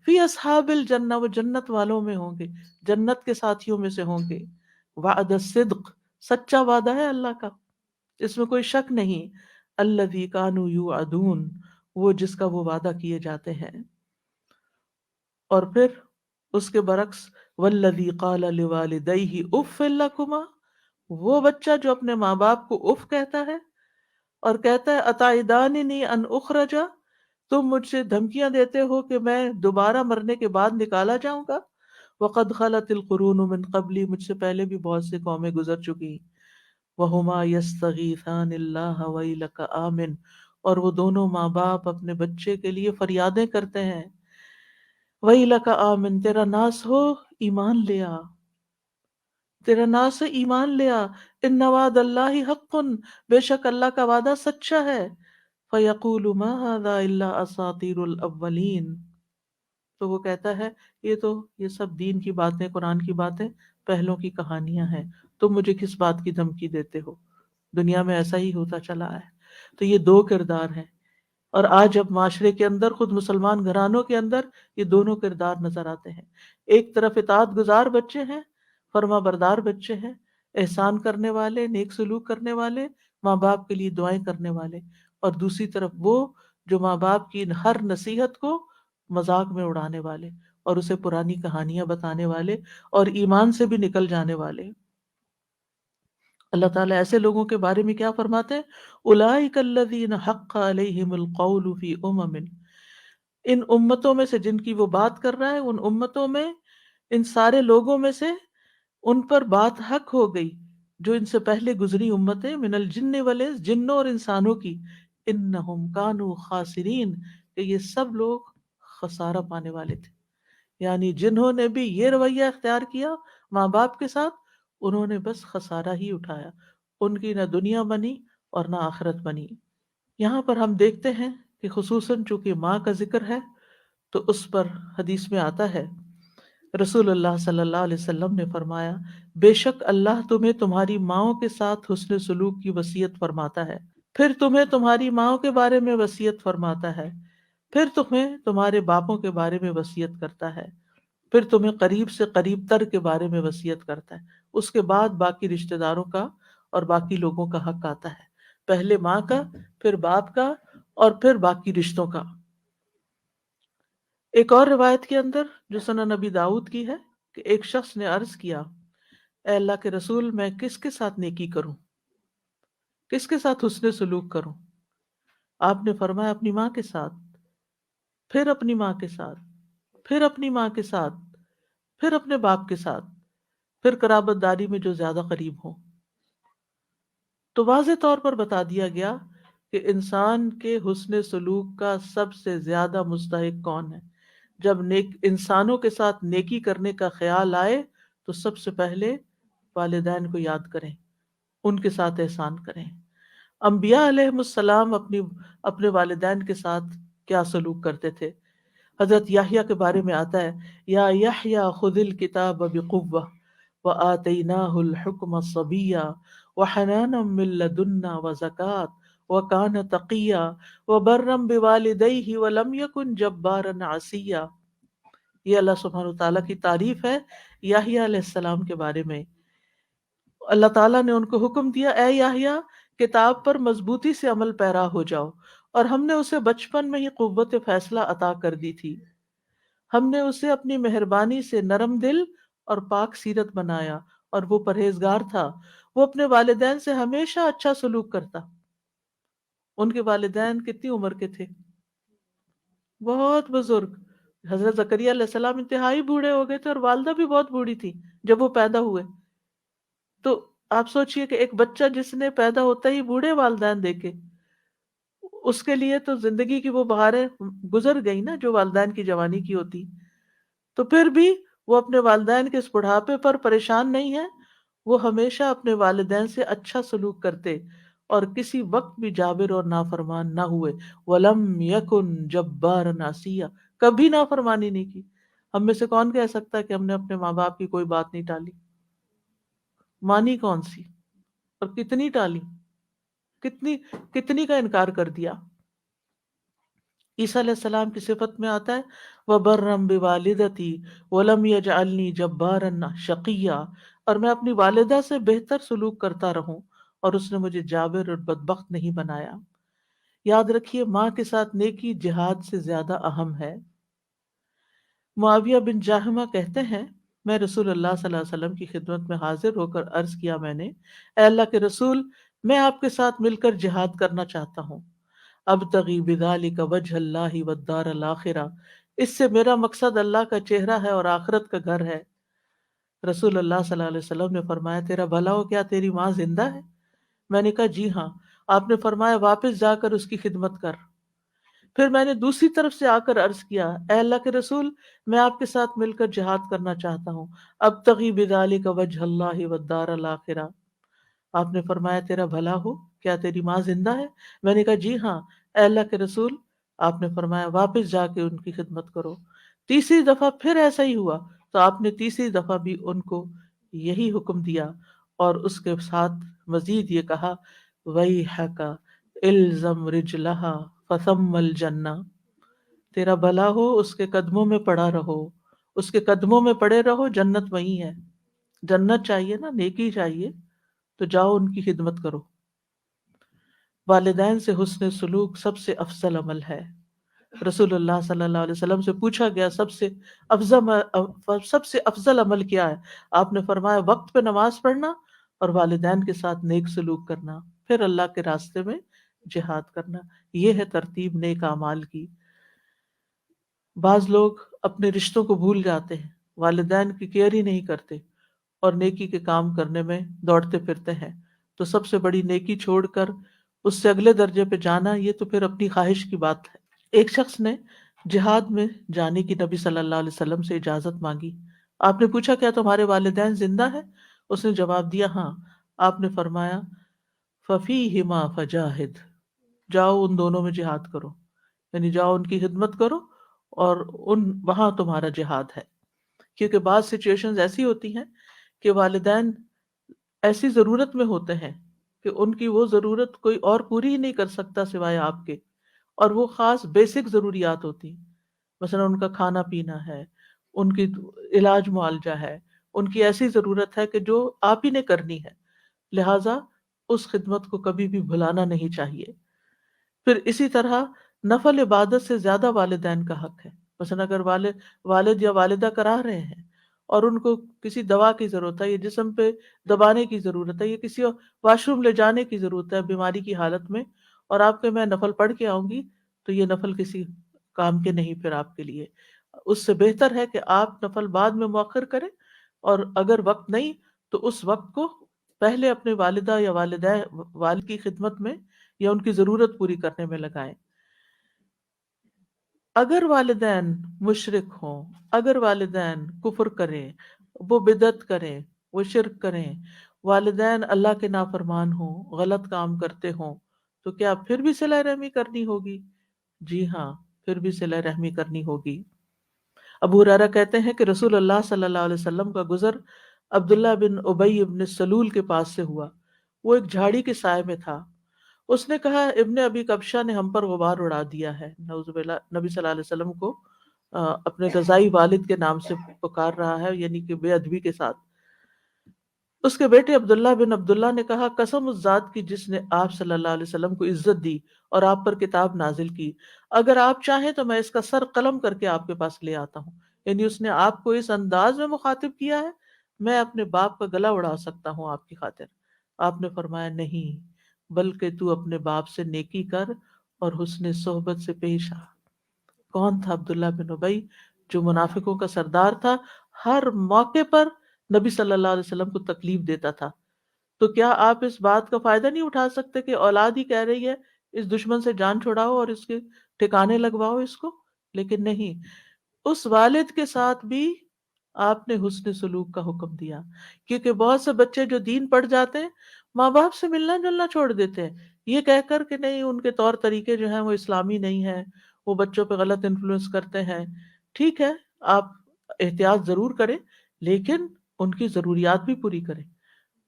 A: فی اصحاب الجنہ، وہ جنت والوں میں ہوں گے، جنت کے ساتھیوں میں سے ہوں گے۔ وعد الصدق، سچا وعدہ ہے اللہ کا، اس میں کوئی شک نہیں۔ الذی کانوا یوعدون، وہ جس کا وہ وعدہ کیے جاتے ہیں۔ اور پھر اس کے برعکس والذی قال لوالدیہ اف لکما، وہ بچہ جو اپنے ماں باپ کو اف کہتا ہے اور کہتا ہے اتعداننی ان اخرج، تم مجھ سے دھمکیاں دیتے ہو کہ میں دوبارہ مرنے کے بعد نکالا جاؤں گا، وقد خلت القرون من قبلی، مجھ سے پہلے بھی بہت سے قومیں گزر چکی، وہما یستغیثان اللہ ویلک آمن، اور وہ دونوں ماں باپ اپنے بچے کے لیے فریادیں کرتے ہیں، ویلک آمن، تیرا ناس ہو ایمان لیا، تیرا ناس سے ایمان لیا، ان وعد اللہ حق، بے شک اللہ کا وعدہ سچا ہے، فیقول ما ھذا الا اساطیر الاولین، تو وہ کہتا ہے یہ سب دین کی باتیں، قرآن کی باتیں، پہلوں کی کہانیاں ہیں، تم مجھے کس بات کی دھمکی دیتے ہو، دنیا میں ایسا ہی ہوتا چلا ہے۔ تو یہ دو کردار ہیں، اور آج اب معاشرے کے اندر، خود مسلمان گھرانوں کے اندر یہ دونوں کردار نظر آتے ہیں۔ ایک طرف اطاعت گزار بچے ہیں، فرما بردار بچے ہیں، احسان کرنے والے، نیک سلوک کرنے والے، ماں باپ کے لیے دعائیں کرنے والے، اور دوسری طرف وہ جو ماں باپ کی ہر نصیحت کو مذاق میں اڑانے والے اور اسے پرانی کہانیاں بتانے والے اور ایمان سے بھی نکل جانے والے۔ اللہ تعالیٰ ایسے لوگوں کے بارے میں کیا فرماتے ہیں؟ اولئک الذین حق علیہم القول فی امم، ان امتوں میں سے جن کی وہ بات کر رہا ہے، ان امتوں میں، ان سارے لوگوں میں سے ان پر بات حق ہو گئی جو ان سے پہلے گزری امتیں، من الجن والانس، جنوں اور انسانوں کی، انہم کانوا خاسرین، کہ یہ سب لوگ خسارہ پانے والے تھے، یعنی جنہوں نے بھی یہ رویہ اختیار کیا ماں باپ کے ساتھ، انہوں نے بس خسارہ ہی اٹھایا، ان کی نہ دنیا بنی اور نہ آخرت بنی۔ یہاں پر ہم دیکھتے ہیں کہ خصوصاً چونکہ ماں کا ذکر ہے تو اس پر حدیث میں آتا ہے، رسول اللہ صلی اللہ علیہ وسلم نے فرمایا، بے شک اللہ تمہیں تمہاری ماؤں کے ساتھ حسن سلوک کی وصیت فرماتا ہے، پھر تمہیں تمہاری ماؤں کے بارے میں وصیت فرماتا ہے، پھر تمہیں تمہارے باپوں کے بارے میں وصیت کرتا ہے، پھر تمہیں قریب سے قریب تر کے بارے میں وصیت کرتا ہے، اس کے بعد باقی رشتہ داروں کا اور باقی لوگوں کا حق آتا ہے۔ پہلے ماں کا، پھر باپ کا، اور پھر باقی رشتوں کا۔ ایک اور روایت کے اندر جو سنن نبی داؤد کی ہے کہ ایک شخص نے عرض کیا، اے اللہ کے رسول، میں کس کے ساتھ نیکی کروں، کس کے ساتھ حسن سلوک کروں؟ آپ نے فرمایا اپنی ماں کے ساتھ، پھر اپنی ماں کے ساتھ، پھر اپنی ماں کے ساتھ، پھر اپنے باپ کے ساتھ، پھر قرابت داری میں جو زیادہ قریب ہو۔ تو واضح طور پر بتا دیا گیا کہ انسان کے حسن سلوک کا سب سے زیادہ مستحق کون ہے۔ جب انسانوں کے ساتھ نیکی کرنے کا خیال آئے تو سب سے پہلے والدین کو یاد کریں، ان کے ساتھ احسان کریں۔ انبیاء علیہ السلام اپنے والدین کے ساتھ کیا سلوک کرتے تھے؟ حضرت یحییٰ کے بارے میں آتا ہے، یا یحییٰ خذ الکتاب بقوہ وآتیناہ الحکم صبیا وحنانا من لدنا وزکاۃ وکان تقیا وبرا بوالدیہ ولم یکن جبارا عصیا۔ یہ اللہ سبحانہ وتعالیٰ کی تعریف ہے یحییٰ علیہ السلام کے بارے میں۔ اللہ تعالیٰ نے ان کو حکم دیا، اے یحییٰ کتاب پر مضبوطی سے عمل پیرا ہو جاؤ، اور ہم نے اسے بچپن میں ہی قوت فیصلہ عطا کر دی تھی۔ ہم نے اسے اپنی مہربانی سے نرم دل اور پاک سیرت بنایا، اور وہ پرہیزگار تھا، وہ اپنے والدین سے ہمیشہ اچھا سلوک کرتا۔ ان کے والدین کتنی عمر کے تھے؟ بہت بزرگ۔ حضرت زکریا علیہ السلام انتہائی بوڑھے ہو گئے تھے، اور والدہ بھی بہت بوڑھی تھی جب وہ پیدا ہوئے۔ تو آپ سوچئے کہ ایک بچہ جس نے پیدا ہوتا ہی بوڑھے والدین دیکھے، اس کے لیے تو زندگی کی وہ بہاریں گزر گئی نا جو والدین کی جوانی کی ہوتی۔ تو پھر بھی وہ اپنے والدین کے اس بڑھاپے پر پریشان نہیں ہے، وہ ہمیشہ اپنے والدین سے اچھا سلوک کرتے اور کسی وقت بھی جابر اور نافرمان نہ ہوئے۔ وَلَمْ يَكُنْ جَبَّارًا عَصِيًّا، کبھی نافرمانی نہیں کی۔ ہم میں سے کون کہہ سکتا ہے کہ ہم نے اپنے ماں باپ کی کوئی بات نہیں ٹالی؟ مانی کون سی، اور کتنی ٹالی، کتنی کتنی کا انکار کر دیا۔ عیسیٰ علیہ السلام کی صفت میں آتا ہے وَبَرًّا بِوَالِدَتِي وَلَمْ يَجْعَلْنِي جَبَّارًا شَقِيًّا، اور میں اپنی والدہ سے بہتر سلوک کرتا رہوں اور اس نے مجھے جابر اور بدبخت نہیں بنایا۔ یاد رکھیے ماں کے ساتھ نیکی جہاد سے زیادہ اہم ہے۔ معاویہ بن جاہمہ کہتے ہیں، میں رسول اللہ صلی اللہ علیہ وسلم کی خدمت میں حاضر ہو کر عرض کیا، میں نے، اے اللہ کے رسول، میں آپ کے ساتھ مل کر جہاد کرنا چاہتا ہوں۔ ابتغی بذالک وجہ اللہ والدار الآخرہ، اس سے میرا مقصد اللہ کا چہرہ ہے اور آخرت کا گھر ہے۔ رسول اللہ صلی اللہ علیہ وسلم نے فرمایا، تیرا بھلا ہو، کیا تیری ماں زندہ ہے؟ میں نے کہا جی ہاں۔ آپ نے فرمایا واپس جا کر اس کی خدمت کر۔ پھر میں نے دوسری طرف سے آ کر عرض کیا، اے اللہ کے رسول، میں آپ کے ساتھ مل کر جہاد کرنا چاہتا ہوں۔ ابتغی بذالک وجہ اللہ والدار الآخرہ۔ آپ نے فرمایا تیرا بھلا ہو، کیا تیری ماں زندہ ہے؟ میں نے کہا جی ہاں۔ اے اللہ کے رسول، آپ نے فرمایا واپس جا کے ان کی خدمت کرو۔ تیسری دفعہ پھر ایسا ہی ہوا تو آپ نے تیسری دفعہ بھی ان کو یہی حکم دیا، اور اس کے ساتھ مزید یہ کہا، وَيْحَكَ إِلْزَمْ رِجْلَهَا فَثَمَّ الْجَنَّةُ، تیرا بھلا ہو، اس کے قدموں میں پڑا رہو، اس کے قدموں میں پڑے رہو، جنت وہی ہے۔ جنت چاہیے نا، نیکی چاہیے، تو جاؤ ان کی خدمت کرو۔ والدین سے حسن سلوک سب سے افضل عمل ہے۔ رسول اللہ صلی اللہ علیہ وسلم سے پوچھا گیا سب سے افضل عمل کیا ہے؟ آپ نے فرمایا وقت پہ نماز پڑھنا اور والدین کے ساتھ نیک سلوک کرنا، پھر اللہ کے راستے میں جہاد کرنا۔ یہ ہے ترتیب نیک اعمال کی۔ بعض لوگ اپنے رشتوں کو بھول جاتے ہیں، والدین کی کیئر ہی نہیں کرتے اور نیکی کے کام کرنے میں دوڑتے پھرتے ہیں۔ تو سب سے بڑی نیکی چھوڑ کر اس سے اگلے درجے پہ جانا، یہ تو پھر اپنی خواہش کی بات ہے۔ ایک شخص نے جہاد میں جانے کی نبی صلی اللہ علیہ وسلم سے اجازت مانگی۔ آپ نے پوچھا کیا تمہارے والدین زندہ ہیں؟ اس نے جواب دیا ہاں۔ آپ نے فرمایا فَفِيهِمَا فَجَاهِدْ، جاؤ ان دونوں میں جہاد کرو، یعنی جاؤ ان کی خدمت کرو اور وہاں تمہارا جہاد ہے۔ کیونکہ بعض سچویشنز ایسی ہوتی ہیں کہ والدین ایسی ضرورت میں ہوتے ہیں کہ ان کی وہ ضرورت کوئی اور پوری ہی نہیں کر سکتا سوائے آپ کے، اور وہ خاص بیسک ضروریات ہوتی ہیں، مثلا ان کا کھانا پینا ہے، ان کی علاج معالجہ ہے، ان کی ایسی ضرورت ہے کہ جو آپ ہی نے کرنی ہے، لہٰذا اس خدمت کو کبھی بھی بھلانا نہیں چاہیے۔ پھر اسی طرح نفل عبادت سے زیادہ والدین کا حق ہے۔ مثلا اگر والد یا والدہ کرا رہے ہیں اور ان کو کسی دوا کی ضرورت ہے، یا جسم پہ دبانے کی ضرورت ہے، یا کسی واش روم لے جانے کی ضرورت ہے بیماری کی حالت میں، اور آپ کے میں نفل پڑھ کے آؤں گی، تو یہ نفل کسی کام کے نہیں پھر آپ کے لیے۔ اس سے بہتر ہے کہ آپ نفل بعد میں مؤخر کریں، اور اگر وقت نہیں تو اس وقت کو پہلے اپنے والدہ یا والد کی خدمت میں یا ان کی ضرورت پوری کرنے میں لگائیں۔ اگر والدین مشرک ہوں، اگر والدین کفر کریں، وہ بدعت کریں، وہ شرک کریں، والدین اللہ کے نافرمان ہوں، غلط کام کرتے ہوں، تو کیا پھر بھی صلہ رحمی کرنی ہوگی؟ جی ہاں، پھر بھی صلہ رحمی کرنی ہوگی۔ ابو ہریرہ کہتے ہیں کہ رسول اللہ صلی اللہ علیہ وسلم کا گزر عبداللہ بن ابی بن سلول کے پاس سے ہوا۔ وہ ایک جھاڑی کے سائے میں تھا۔ اس نے کہا، ابن ابی کبشہ نے ہم پر غبار اڑا دیا ہے۔ نعوذ باللہ، نبی صلی اللہ علیہ وسلم کو اپنے رضائی والد کے نام سے پکار رہا ہے، یعنی کہ بے ادبی کے ساتھ۔ اس کے بیٹے عبداللہ بن عبداللہ نے کہا، قسم اس ذات کی جس نے آپ صلی اللہ علیہ وسلم کو عزت دی اور آپ پر کتاب نازل کی، اگر آپ چاہیں تو میں اس کا سر قلم کر کے آپ کے پاس لے آتا ہوں۔ یعنی اس نے آپ کو اس انداز میں مخاطب کیا ہے، میں اپنے باپ کا گلا اڑا سکتا ہوں آپ کی خاطر۔ آپ نے فرمایا، نہیں، بلکہ تو اپنے باپ سے نیکی کر اور حسن صحبت سے پیش آ۔ کون تھا عبداللہ بن ابی؟ جو منافقوں کا سردار تھا، ہر موقع پر نبی صلی اللہ علیہ وسلم کو تکلیف دیتا تھا۔ تو کیا آپ اس بات کا فائدہ نہیں اٹھا سکتے کہ اولاد ہی کہہ رہی ہے اس دشمن سے جان چھڑاؤ اور اس کے ٹھکانے لگواؤ اس کو؟ لیکن نہیں، اس والد کے ساتھ بھی آپ نے حسن سلوک کا حکم دیا، کیونکہ بہت سے بچے جو دین پڑھ جاتے ہیں ماں باپ سے ملنا جلنا چھوڑ دیتے ہیں، یہ کہہ کر کہ نہیں، ان کے طور طریقے جو ہیں وہ اسلامی نہیں ہیں، وہ بچوں پہ غلط انفلوئنس کرتے ہیں۔ ٹھیک ہے، آپ احتیاط ضرور کریں، لیکن ان کی ضروریات بھی پوری کریں،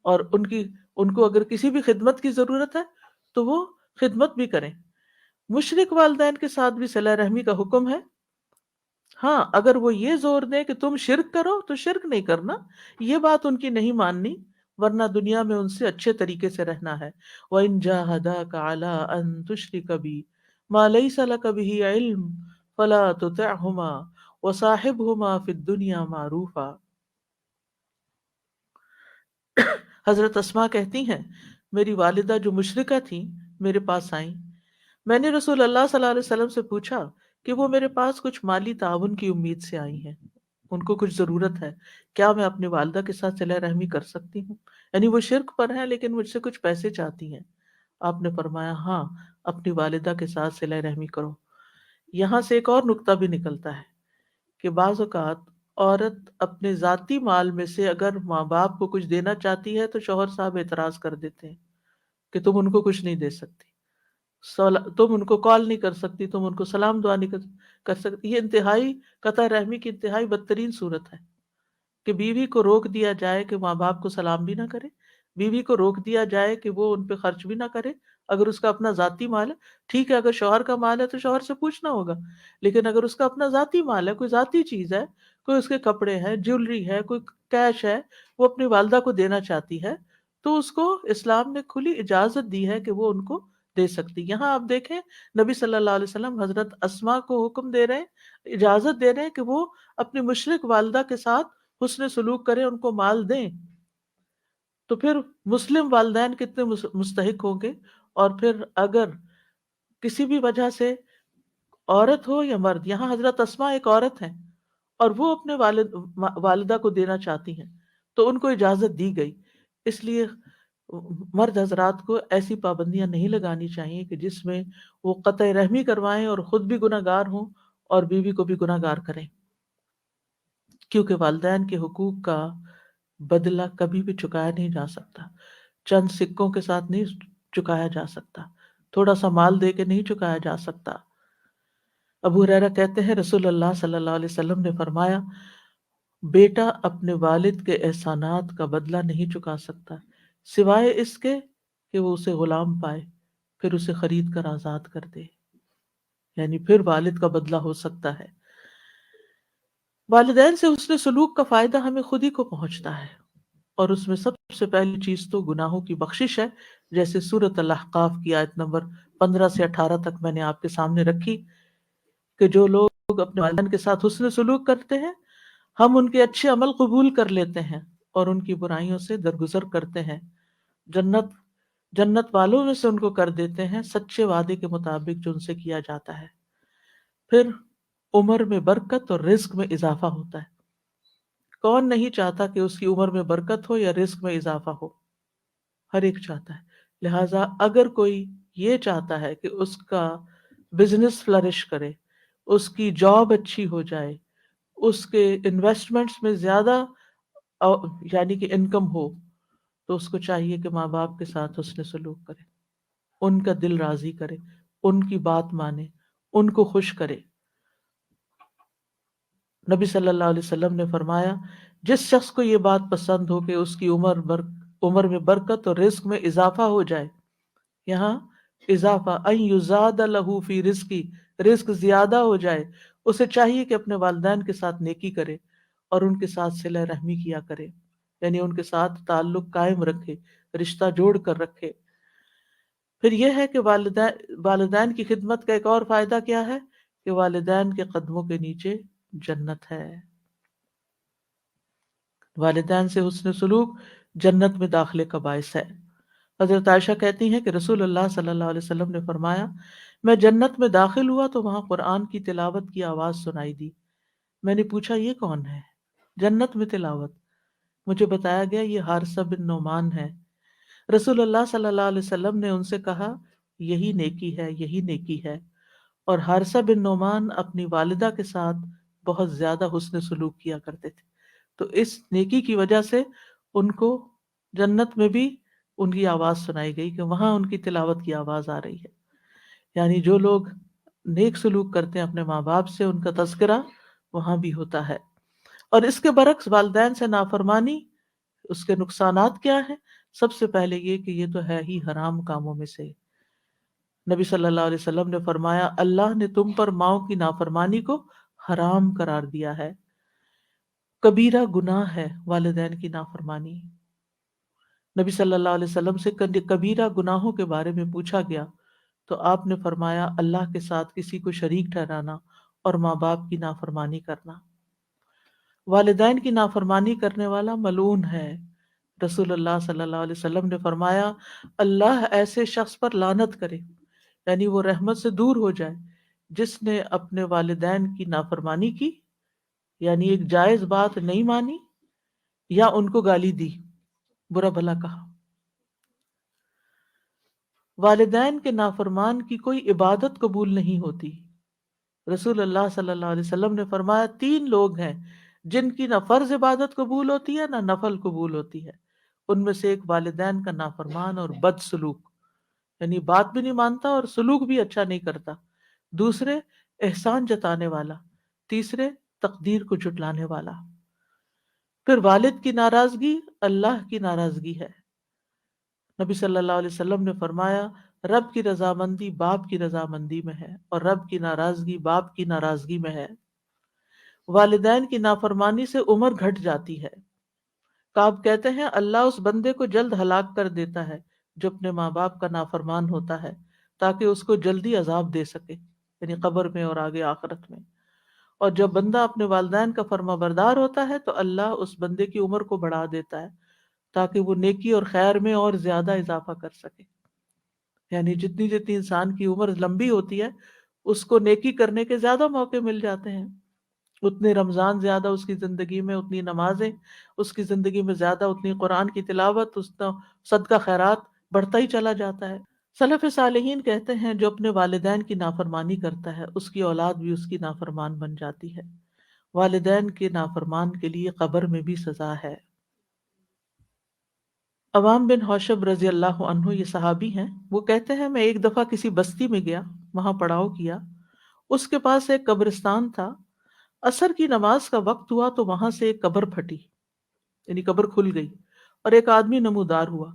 A: اور ان کو اگر کسی بھی خدمت کی ضرورت ہے تو وہ خدمت بھی کریں۔ مشرک والدین کے ساتھ بھی صلہ رحمی کا حکم ہے۔ ہاں، اگر وہ یہ زور دیں کہ تم شرک کرو تو شرک نہیں کرنا، یہ بات ان کی نہیں ماننی، ورنہ دنیا میں ان سے اچھے طریقے سے رہنا ہے۔ وَإِن جَاهَدَاكَ عَلَىٰ أَن تُشْرِكَ بِي مَا لَيْسَ لَكَ بِهِ عِلْمٌ فَلَا تُطِعْهُمَا وَصَاحِبْهُمَا فِي الدُّنْيَا مَعْرُوفًا۔ حضرت اسماء کہتی ہیں، میری والدہ جو مشرکہ تھیں میرے پاس آئیں۔ میں نے رسول اللہ صلی اللہ علیہ وسلم سے پوچھا کہ وہ میرے پاس کچھ مالی تعاون کی امید سے آئی ہیں، ان کو کچھ ضرورت ہے، کیا میں اپنی والدہ کے ساتھ صلہ رحمی کر سکتی ہوں؟ یعنی وہ شرک پر ہیں لیکن مجھ سے کچھ پیسے چاہتی ہیں۔ آپ نے فرمایا، ہاں، اپنی والدہ کے ساتھ صلہ رحمی کرو۔ یہاں سے ایک اور نقطہ بھی نکلتا ہے کہ بعض اوقات عورت اپنے ذاتی مال میں سے اگر ماں باپ کو کچھ دینا چاہتی ہے تو شوہر صاحب اعتراض کر دیتے ہیں کہ تم ان کو کچھ نہیں دے سکتی، تم ان کو کال نہیں کر سکتی، تم ان کو سلام دعا نہیں کر سکتی۔ یہ انتہائی قطع رحمی کی انتہائی بدترین صورت ہے کہ بیوی کو روک دیا جائے کہ ماں باپ کو سلام بھی نہ کرے، بیوی کو روک دیا جائے کہ وہ ان پہ خرچ بھی نہ کرے اگر اس کا اپنا ذاتی مال ہے۔ ٹھیک ہے، اگر شوہر کا مال ہے تو شوہر سے پوچھنا ہوگا، لیکن اگر اس کا اپنا ذاتی مال ہے، کوئی ذاتی چیز ہے، کوئی اس کے کپڑے ہیں، جیولری ہے، کوئی کیش ہے، وہ اپنی والدہ کو دینا چاہتی ہے، تو اس کو اسلام نے کھلی اجازت دی ہے کہ وہ ان کو دے سکتی۔ یہاں آپ دیکھیں، نبی صلی اللہ علیہ وسلم حضرت اسماء کو حکم دے رہے ہیں، اجازت دے رہے ہیں کہ وہ اپنی مشرک والدہ کے ساتھ حسن سلوک کریں، ان کو مال دیں۔ تو پھر مسلم والدین کتنے مستحق ہوں گے؟ اور پھر اگر کسی بھی وجہ سے عورت ہو یا مرد، یہاں حضرت اسماء ایک عورت ہیں اور وہ اپنے والدہ کو دینا چاہتی ہیں تو ان کو اجازت دی گئی۔ اس لیے مرد حضرات کو ایسی پابندیاں نہیں لگانی چاہیے کہ جس میں وہ قطع رحمی کروائیں اور خود بھی گناہ گار ہوں اور بیوی کو بھی گناہ گار کریں، کیونکہ والدین کے حقوق کا بدلہ کبھی بھی چکایا نہیں جا سکتا، چند سکوں کے ساتھ نہیں چکایا جا سکتا، تھوڑا سا مال دے کے نہیں چکایا جا سکتا۔ ابو ہریرہ کہتے ہیں، رسول اللہ صلی اللہ علیہ وسلم نے فرمایا، بیٹا اپنے والد کے احسانات کا بدلہ نہیں چکا سکتا سوائے اس کے کہ وہ اسے غلام پائے، پھر اسے خرید کر آزاد کر دے، یعنی پھر والد کا بدلہ ہو سکتا ہے۔ والدین سے حسن سلوک کا فائدہ ہمیں خود ہی کو پہنچتا ہے۔ اور اس میں سب سے پہلی چیز تو گناہوں کی بخشش ہے، جیسے سورۃ الاحقاف کی آیت نمبر 15 سے 18 تک میں نے آپ کے سامنے رکھی کہ جو لوگ اپنے والدین کے ساتھ حسن سلوک کرتے ہیں، ہم ان کے اچھے عمل قبول کر لیتے ہیں اور ان کی برائیوں سے درگزر کرتے ہیں، جنت جنت والوں میں سے ان کو کر دیتے ہیں سچے وعدے کے مطابق جو ان سے کیا جاتا ہے۔ پھر عمر میں برکت اور رزق میں اضافہ ہوتا ہے۔ کون نہیں چاہتا کہ اس کی عمر میں برکت ہو یا رزق میں اضافہ ہو؟ ہر ایک چاہتا ہے۔ لہٰذا اگر کوئی یہ چاہتا ہے کہ اس کا بزنس فلرش کرے، اس کی جاب اچھی ہو جائے، اس کے انویسٹمنٹس میں زیادہ یعنی کہ انکم ہو، تو اس کو چاہیے کہ ماں باپ کے ساتھ حسن سلوک کرے، ان کا دل راضی کرے، ان کی بات مانے، ان کو خوش کرے۔ نبی صلی اللہ علیہ وسلم نے فرمایا جس شخص کو یہ بات پسند ہو کہ اس کی عمر میں برکت اور رزق میں اضافہ ہو جائے، یہاں اضافہ ان یزاد لہ فی رزقی، رزق زیادہ ہو جائے، اسے چاہیے کہ اپنے والدین کے ساتھ نیکی کرے اور ان کے ساتھ صلہ رحمی کیا کرے، یعنی ان کے ساتھ تعلق قائم رکھے، رشتہ جوڑ کر رکھے۔ پھر یہ ہے کہ والدین کی خدمت کا ایک اور فائدہ کیا ہے کہ والدین کے قدموں کے نیچے جنت ہے۔ والدین سے حسن سلوک جنت میں داخلے کا باعث ہے۔ حضرت عائشہ کہتی ہیں کہ رسول اللہ صلی اللہ علیہ وسلم نے فرمایا میں جنت میں داخل ہوا تو وہاں قرآن کی تلاوت کی آواز سنائی دی۔ میں نے پوچھا یہ کون ہے؟ جنت میں تلاوت؟ مجھے بتایا گیا یہ حارثہ بن نعمان ہے۔ رسول اللہ صلی اللہ علیہ وسلم نے ان سے کہا یہی نیکی ہے، یہی نیکی ہے۔ اور حارثہ بن نعمان اپنی والدہ کے ساتھ بہت زیادہ حسن سلوک کیا کرتے تھے، تو اس نیکی کی وجہ سے ان کو جنت میں بھی ان کی آواز سنائی گئی کہ وہاں ان کی تلاوت کی آواز آ رہی ہے۔ یعنی جو لوگ نیک سلوک کرتے ہیں اپنے ماں باپ سے، ان کا تذکرہ وہاں بھی ہوتا ہے۔ اور اس کے برعکس والدین سے نافرمانی، اس کے نقصانات کیا ہیں؟ سب سے پہلے یہ کہ یہ تو ہے ہی حرام کاموں میں سے۔ نبی صلی اللہ علیہ وسلم نے فرمایا اللہ نے تم پر ماؤں کی نافرمانی کو حرام قرار دیا ہے، کبیرہ گناہ ہے والدین کی نافرمانی۔ نبی صلی اللہ علیہ وسلم سے کبیرہ گناہوں کے بارے میں پوچھا گیا تو آپ نے فرمایا اللہ کے ساتھ کسی کو شریک ٹھہرانا اور ماں باپ کی نافرمانی کرنا۔ والدین کی نافرمانی کرنے والا ملعون ہے۔ رسول اللہ صلی اللہ علیہ وسلم نے فرمایا اللہ ایسے شخص پر لعنت کرے، یعنی وہ رحمت سے دور ہو جائے، جس نے اپنے والدین کی نافرمانی کی، یعنی ایک جائز بات نہیں مانی یا ان کو گالی دی، برا بھلا کہا۔ والدین کے نافرمان کی کوئی عبادت قبول نہیں ہوتی۔ رسول اللہ صلی اللہ علیہ وسلم نے فرمایا 3 لوگ ہیں جن کی نہ فرض عبادت قبول ہوتی ہے نہ نفل قبول ہوتی ہے، ان میں سے ایک والدین کا نافرمان اور بد سلوک، یعنی بات بھی نہیں مانتا اور سلوک بھی اچھا نہیں کرتا، دوسرے احسان جتانے والا، تیسرے تقدیر کو جھٹلانے والا۔ پھر والد کی ناراضگی اللہ کی ناراضگی ہے۔ نبی صلی اللہ علیہ وسلم نے فرمایا رب کی رضامندی باپ کی رضامندی میں ہے اور رب کی ناراضگی باپ کی ناراضگی میں ہے۔ والدین کی نافرمانی سے عمر گھٹ جاتی ہے۔ کعب کہتے ہیں اللہ اس بندے کو جلد ہلاک کر دیتا ہے جو اپنے ماں باپ کا نافرمان ہوتا ہے، تاکہ اس کو جلدی عذاب دے سکے، یعنی قبر میں اور آگے آخرت میں۔ اور جب بندہ اپنے والدین کا فرما بردار ہوتا ہے تو اللہ اس بندے کی عمر کو بڑھا دیتا ہے تاکہ وہ نیکی اور خیر میں اور زیادہ اضافہ کر سکے۔ یعنی جتنی جتنی انسان کی عمر لمبی ہوتی ہے اس کو نیکی کرنے کے زیادہ موقع مل جاتے ہیں، اتنے رمضان زیادہ اس کی زندگی میں، اتنی نمازیں اس کی زندگی میں زیادہ، اتنی قرآن کی تلاوت، اتنا صدقہ خیرات بڑھتا ہی چلا جاتا ہے۔ سلف صالحین کہتے ہیں جو اپنے والدین کی نافرمانی کرتا ہے اس کی اولاد بھی اس کی نافرمان بن جاتی ہے۔ والدین کے نافرمان کے لیے قبر میں بھی سزا ہے۔ عوام بن حوشب رضی اللہ عنہ یہ صحابی ہیں، وہ کہتے ہیں میں ایک دفعہ کسی بستی میں گیا، وہاں پڑاؤ کیا، اس کے پاس ایک قبرستان تھا۔ عصر کی نماز کا وقت ہوا تو وہاں سے ایک قبر پھٹی، یعنی قبر کھل گئی اور ایک آدمی نمودار ہوا۔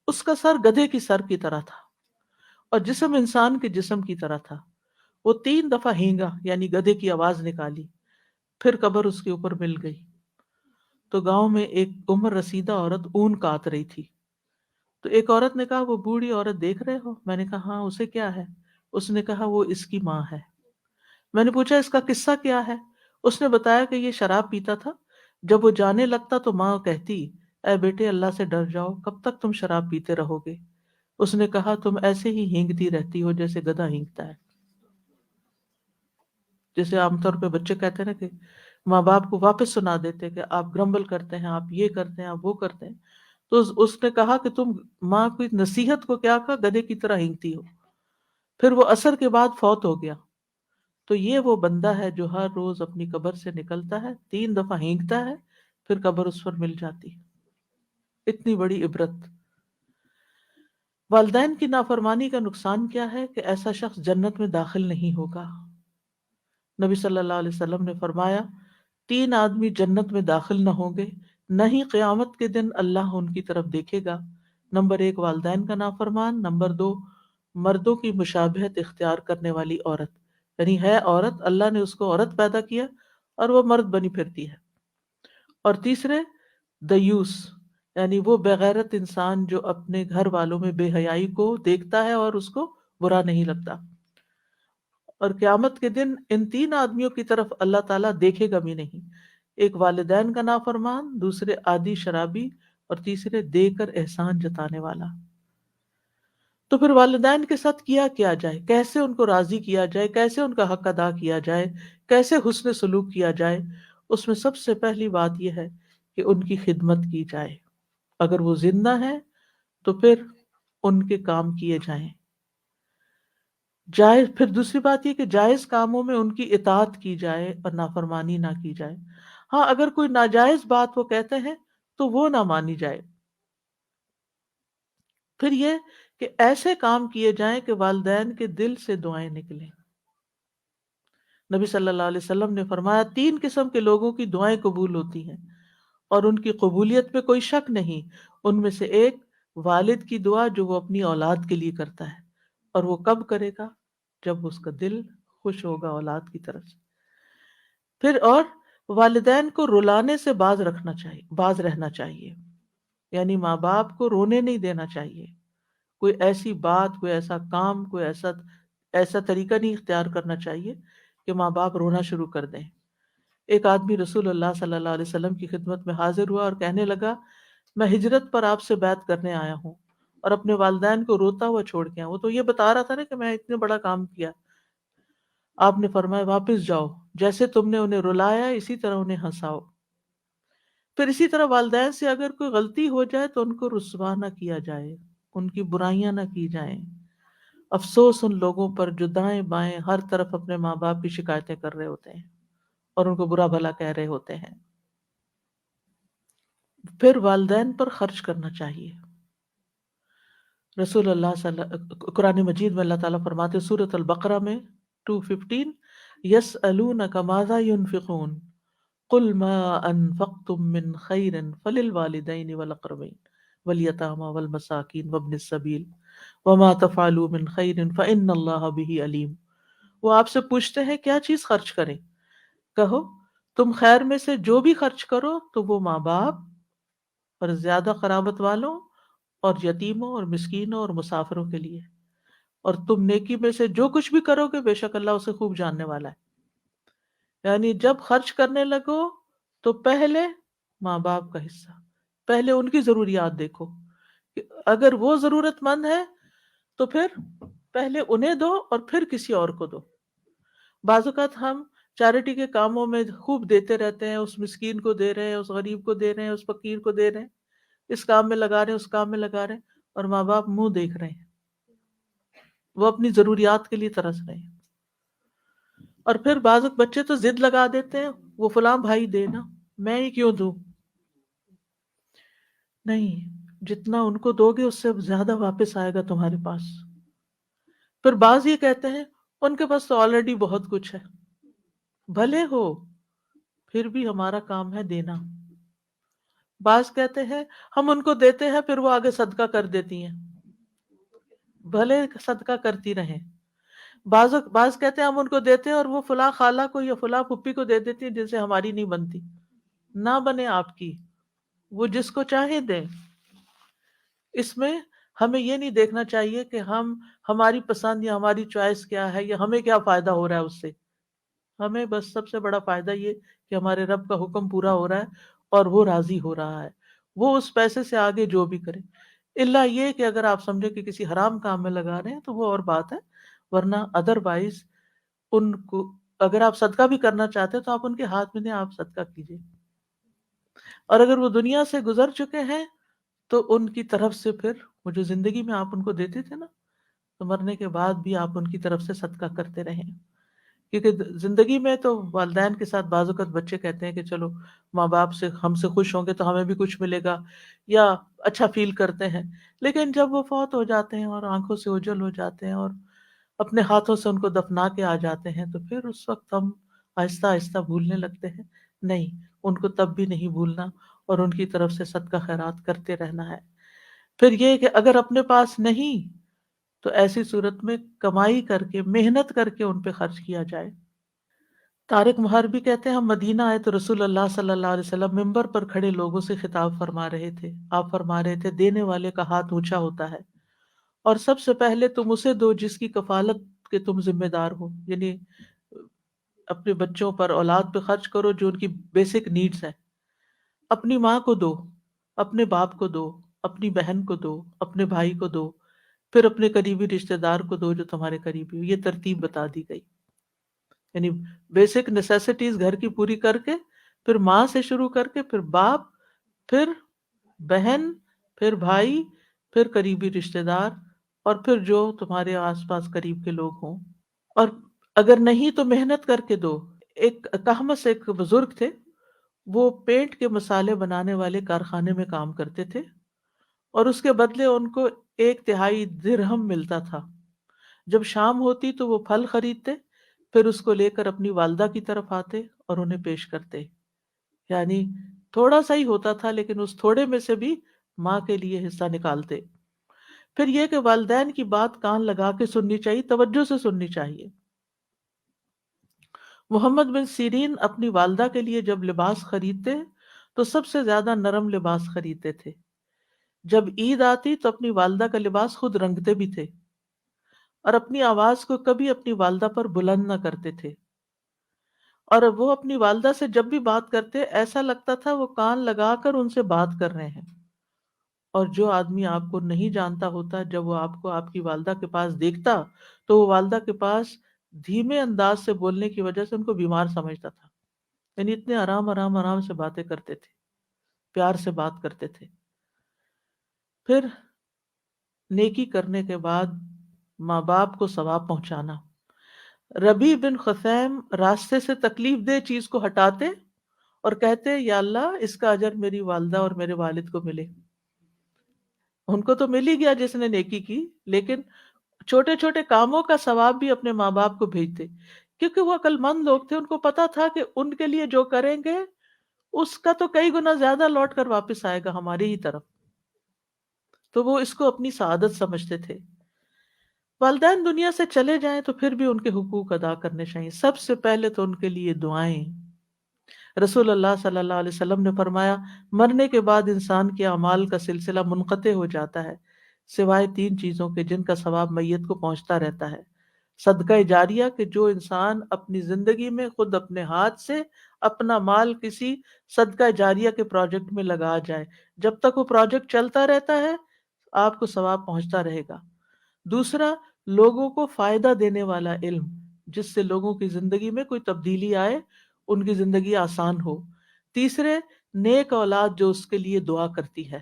A: اس کا سر گدھے کی سر کی طرح تھا اور جسم انسان کے جسم کی طرح تھا۔ وہ 3 دفعہ ہینگا، یعنی گدھے کی آواز نکالی، پھر قبر اس کے اوپر مل گئی۔ تو گاؤں میں ایک عمر رسیدہ عورت اون کاٹ رہی تھی. تو ایک عورت نے کہا وہ بوڑھی عورت دیکھ رہے ہو؟ میں نے کہا ہاں. اسے کیا ہے؟ اس نے کہا وہ اس کی ماں ہے. میں نے پوچھا اس کا قصہ کیا ہے؟ اس نے بتایا کہ یہ شراب پیتا تھا. جب وہ جانے لگتا تو ماں کہتی اے بیٹے اللہ سے ڈر جاؤ، کب تک تم شراب پیتے رہو گے؟ اس نے کہا تم ایسے ہی ہینگتی رہتی ہو جیسے گدھا ہینگتا ہے. جیسے عام طور پہ بچے کہتے ہیں نا کہ ماں باپ کو واپس سنا دیتے کہ آپ گرمبل کرتے ہیں، آپ یہ کرتے ہیں، آپ وہ کرتے ہیں. تو اس نے کہا کہ تم ماں کی نصیحت کو کیا کہا، گدھے کی طرح ہینگتی ہو. پھر وہ عصر کے بعد فوت ہو گیا. تو یہ وہ بندہ ہے جو ہر روز اپنی قبر سے نکلتا ہے، 3 دفعہ ہینگتا ہے، پھر قبر اس پر مل جاتی ہے. اتنی بڑی عبرت. والدین کی نافرمانی کا نقصان کیا ہے کہ ایسا شخص جنت میں داخل نہیں ہوگا. نبی صلی اللہ علیہ وسلم نے فرمایا 3 آدمی جنت میں داخل نہ ہوں گے، نہ ہی قیامت کے دن اللہ ان کی طرف دیکھے گا. نمبر 1 والدین کا نافرمان، نمبر 2 مردوں کی مشابہت اختیار کرنے والی عورت، یعنی ہے عورت، اللہ نے اس کو عورت پیدا کیا اور وہ مرد بنی پھرتی ہے. اور تیسرے دیوس، یعنی وہ بغیرت انسان جو اپنے گھر والوں میں بے حیائی کو دیکھتا ہے اور اس کو برا نہیں لگتا. اور قیامت کے دن ان 3 آدمیوں کی طرف اللہ تعالیٰ دیکھے گا بھی نہیں. ایک والدین کا نافرمان، دوسرے عادی شرابی، اور تیسرے دے کر احسان جتانے والا. تو پھر والدین کے ساتھ کیا جائے، کیسے ان کو راضی کیا جائے، کیسے ان کا حق ادا کیا جائے، کیسے حسن سلوک کیا جائے؟ اس میں سب سے پہلی بات یہ ہے کہ ان کی خدمت کی جائے. اگر وہ زندہ ہے تو پھر ان کے کام کیے جائیں. جائز، پھر دوسری بات یہ کہ جائز کاموں میں ان کی اطاعت کی جائے اور نافرمانی نہ کی جائے. ہاں اگر کوئی ناجائز بات وہ کہتے ہیں تو وہ نہ مانی جائے. پھر یہ کہ ایسے کام کیے جائیں کہ والدین کے دل سے دعائیں نکلیں. نبی صلی اللہ علیہ وسلم نے فرمایا 3 قسم کے لوگوں کی دعائیں قبول ہوتی ہیں اور ان کی قبولیت پہ کوئی شک نہیں. ان میں سے ایک والد کی دعا جو وہ اپنی اولاد کے لیے کرتا ہے، اور وہ کب کرے گا؟ جب اس کا دل خوش ہوگا اولاد کی طرف سے. پھر اور والدین کو رلانے سے باز رہنا چاہیے، یعنی ماں باپ کو رونے نہیں دینا چاہیے. کوئی ایسی بات، کوئی ایسا کام، کوئی ایسا طریقہ نہیں اختیار کرنا چاہیے کہ ماں باپ رونا شروع کر دیں. ایک آدمی رسول اللہ صلی اللہ علیہ وسلم کی خدمت میں حاضر ہوا اور کہنے لگا میں ہجرت پر آپ سے بیعت کرنے آیا ہوں اور اپنے والدین کو روتا ہوا چھوڑ کے آیا. وہ تو یہ بتا رہا تھا نا کہ میں اتنے بڑا کام کیا. آپ نے فرمایا واپس جاؤ، جیسے تم نے انہیں رلایا اسی طرح انہیں ہنساؤ. پھر اسی طرح والدین سے اگر کوئی غلطی ہو جائے تو ان کو رسوا نہ کیا جائے، ان کی برائیاں نہ کی جائیں. افسوس ان لوگوں پر جو دائیں بائیں ہر طرف اپنے ماں باپ کی شکایتیں کر رہے ہوتے ہیں اور ان کو برا بھلا کہہ رہے ہوتے ہیں. پھر والدین پر خرچ کرنا چاہیے. رسول اللہ قرآن مجید میں اللہ تعالیٰ فرماتے سورۃ البقرہ میں 215 یسألونک ماذا ينفقون قل ما انفقتم من خیر فللوالدین والاقربین والیتامى والمساکین وابن السبیل وما تفعلوا من خیر فإن اللہ بہ علیم. وہ آپ سے پوچھتے ہیں کیا چیز خرچ کریں؟ کہو تم خیر میں سے جو بھی خرچ کرو تو وہ ماں باپ اور زیادہ قرابت والوں اور یتیموں اور مسکینوں اور مسافروں کے لیے، اور تم نیکی میں سے جو کچھ بھی کرو گے بے شک اللہ اسے خوب جاننے والا ہے. یعنی جب خرچ کرنے لگو تو پہلے ماں باپ کا حصہ، پہلے ان کی ضروریات دیکھو. اگر وہ ضرورت مند ہے تو پھر پہلے انہیں دو اور پھر کسی اور کو دو. بعض اوقات ہم چیریٹی کے کاموں میں خوب دیتے رہتے ہیں، اس مسکین کو دے رہے ہیں، اس غریب کو دے رہے ہیں، اس فقیر کو دے رہے ہیں، اس کام میں لگا رہے ہیں، اس کام میں لگا رہے ہیں، اور ماں باپ منہ دیکھ رہے ہیں، وہ اپنی ضروریات کے لیے ترس رہے ہیں. اور پھر بعض بچے تو ضد لگا دیتے ہیں وہ فلاں بھائی دے نا، میں ہی کیوں دوں. نہیں، جتنا ان کو دو گے اس سے زیادہ واپس آئے گا تمہارے پاس. پھر بعض یہ کہتے ہیں ان کے پاس تو آلریڈی بہت کچھ ہے. بھلے ہو، پھر بھی ہمارا کام ہے دینا. بعض کہتے ہیں ہم ان کو دیتے ہیں پھر وہ آگے صدقہ کر دیتی ہیں، بھلے صدقہ کرتی رہیں. بعض کہتے ہیں ہم ان کو دیتے ہیں اور وہ فلاں خالہ کو یا فلاں پھپھی کو دے دیتی ہیں جن سے ہماری نہیں بنتی. نہ بنے آپ کی، وہ جس کو چاہے دیں۔ اس میں ہمیں یہ نہیں دیکھنا چاہیے کہ ہماری پسند یا ہماری چوائس کیا ہے یا ہمیں کیا فائدہ ہو رہا ہے اس سے۔ ہمیں بس سب سے بڑا فائدہ یہ کہ ہمارے رب کا حکم پورا ہو رہا ہے اور وہ راضی ہو رہا ہے، وہ اس پیسے سے آگے جو بھی کرے، الا یہ کہ اگر آپ سمجھے کہ کسی حرام کام میں لگا رہے ہیں تو وہ اور بات ہے، ورنہ ادروائز ان کو اگر آپ صدقہ بھی کرنا چاہتے ہیں تو آپ ان کے ہاتھ میں دیں، آپ صدقہ کیجیے۔ اور اگر وہ دنیا سے گزر چکے ہیں تو ان کی طرف سے پھر وہ جو زندگی میں آپ ان کو دیتے تھے نا، تو مرنے کے بعد بھی آپ ان کی طرف سے صدقہ کرتے رہیں، کیونکہ زندگی میں تو والدین کے ساتھ بعض اوقات بچے کہتے ہیں کہ چلو ماں باپ سے ہم سے خوش ہوں گے تو ہمیں بھی کچھ ملے گا یا اچھا فیل کرتے ہیں، لیکن جب وہ فوت ہو جاتے ہیں اور آنکھوں سے اوجھل ہو جاتے ہیں اور اپنے ہاتھوں سے ان کو دفنا کے آ جاتے ہیں تو پھر اس وقت ہم آہستہ آہستہ بھولنے لگتے ہیں۔ نہیں، ان کو تب بھی نہیں بھولنا اور ان کی طرف سے صدقہ خیرات کرتے رہنا ہے۔ پھر یہ کہ اگر اپنے پاس نہیں تو ایسی صورت میں کمائی کر کے محنت کر کے ان پہ خرچ کیا جائے۔ طارق محربی کہتے ہیں ہم مدینہ آئے تو رسول اللہ صلی اللہ علیہ وسلم ممبر پر کھڑے لوگوں سے خطاب فرما رہے تھے۔ آپ فرما رہے تھے دینے والے کا ہاتھ اونچا ہوتا ہے اور سب سے پہلے تم اسے دو جس کی کفالت کے تم ذمہ دار ہو، یعنی اپنے بچوں پر اولاد پہ خرچ کرو جو ان کی بیسک نیڈز ہیں۔ اپنی ماں کو دو، اپنے باپ کو دو، اپنی بہن کو دو، اپنے بھائی کو دو، پھر اپنے قریبی رشتہ دار کو دو جو تمہارے قریبی ہو۔ یہ ترتیب بتا دی گئی، یعنی بیسک نیسیسٹیز گھر کی پوری کر کے پھر ماں سے شروع کر کے پھر باپ، پھر بہن، پھر بھائی، پھر قریبی رشتہ دار، اور پھر جو تمہارے آس پاس قریب کے لوگ ہوں۔ اور اگر نہیں تو محنت کر کے دو۔ ایک کہمس ایک بزرگ تھے، وہ پینٹ کے مسالے بنانے والے کارخانے میں کام کرتے تھے اور اس کے بدلے ان کو 1/3 درہم ملتا تھا۔ جب شام ہوتی تو وہ پھل خریدتے، پھر اس کو لے کر اپنی والدہ کی طرف آتے اور انہیں پیش کرتے، یعنی تھوڑا سا ہی ہوتا تھا لیکن اس تھوڑے میں سے بھی ماں کے لیے حصہ نکالتے۔ پھر یہ کہ والدین کی بات کان لگا کے سننی چاہیے، توجہ سے سننی چاہیے۔ محمد بن سیرین اپنی والدہ کے لیے جب لباس خریدتے تو سب سے زیادہ نرم لباس خریدتے تھے۔ جب عید آتی تو اپنی والدہ کا لباس خود رنگتے بھی تھے اور اپنی آواز کو کبھی اپنی والدہ پر بلند نہ کرتے تھے، اور وہ اپنی والدہ سے جب بھی بات کرتے ایسا لگتا تھا وہ کان لگا کر ان سے بات کر رہے ہیں۔ اور جو آدمی آپ کو نہیں جانتا ہوتا جب وہ آپ کو آپ کی والدہ کے پاس دیکھتا تو وہ والدہ کے پاس دھیمے انداز سے بولنے کی وجہ سے ان کو بیمار سمجھتا تھا، یعنی اتنے آرام آرام آرام سے باتیں کرتے تھے، پیار سے بات کرتے تھے۔ پھر نیکی کرنے کے بعد ماں باپ کو ثواب پہنچانا۔ ربیع بن خثیم راستے سے تکلیف دہ چیز کو ہٹاتے اور کہتے یا اللہ اس کا اجر میری والدہ اور میرے والد کو ملے۔ ان کو تو مل ہی گیا جس نے نیکی کی، لیکن چھوٹے چھوٹے کاموں کا ثواب بھی اپنے ماں باپ کو بھیجتے، کیونکہ وہ عقل مند لوگ تھے، ان کو پتا تھا کہ ان کے لیے جو کریں گے اس کا تو کئی گنا زیادہ لوٹ کر واپس آئے گا ہماری ہی طرف، تو وہ اس کو اپنی سعادت سمجھتے تھے۔ والدین دنیا سے چلے جائیں تو پھر بھی ان کے حقوق ادا کرنے چاہیے، سب سے پہلے تو ان کے لیے دعائیں۔ رسول اللہ صلی اللہ علیہ وسلم نے فرمایا مرنے کے بعد انسان کے اعمال کا سلسلہ منقطع ہو جاتا ہے سوائے 3 چیزوں کے جن کا ثواب میت کو پہنچتا رہتا ہے: صدقہ جاریہ کہ جو انسان اپنی زندگی میں خود اپنے ہاتھ سے اپنا مال کسی صدقہ جاریہ کے پروجیکٹ میں لگا جائے، جب تک وہ پروجیکٹ چلتا رہتا ہے آپ کو ثواب پہنچتا رہے گا۔ دوسرا، لوگوں کو فائدہ دینے والا علم جس سے لوگوں کی زندگی میں کوئی تبدیلی آئے، ان کی زندگی آسان ہو۔ تیسرے، نیک اولاد جو اس کے لیے دعا کرتی ہے،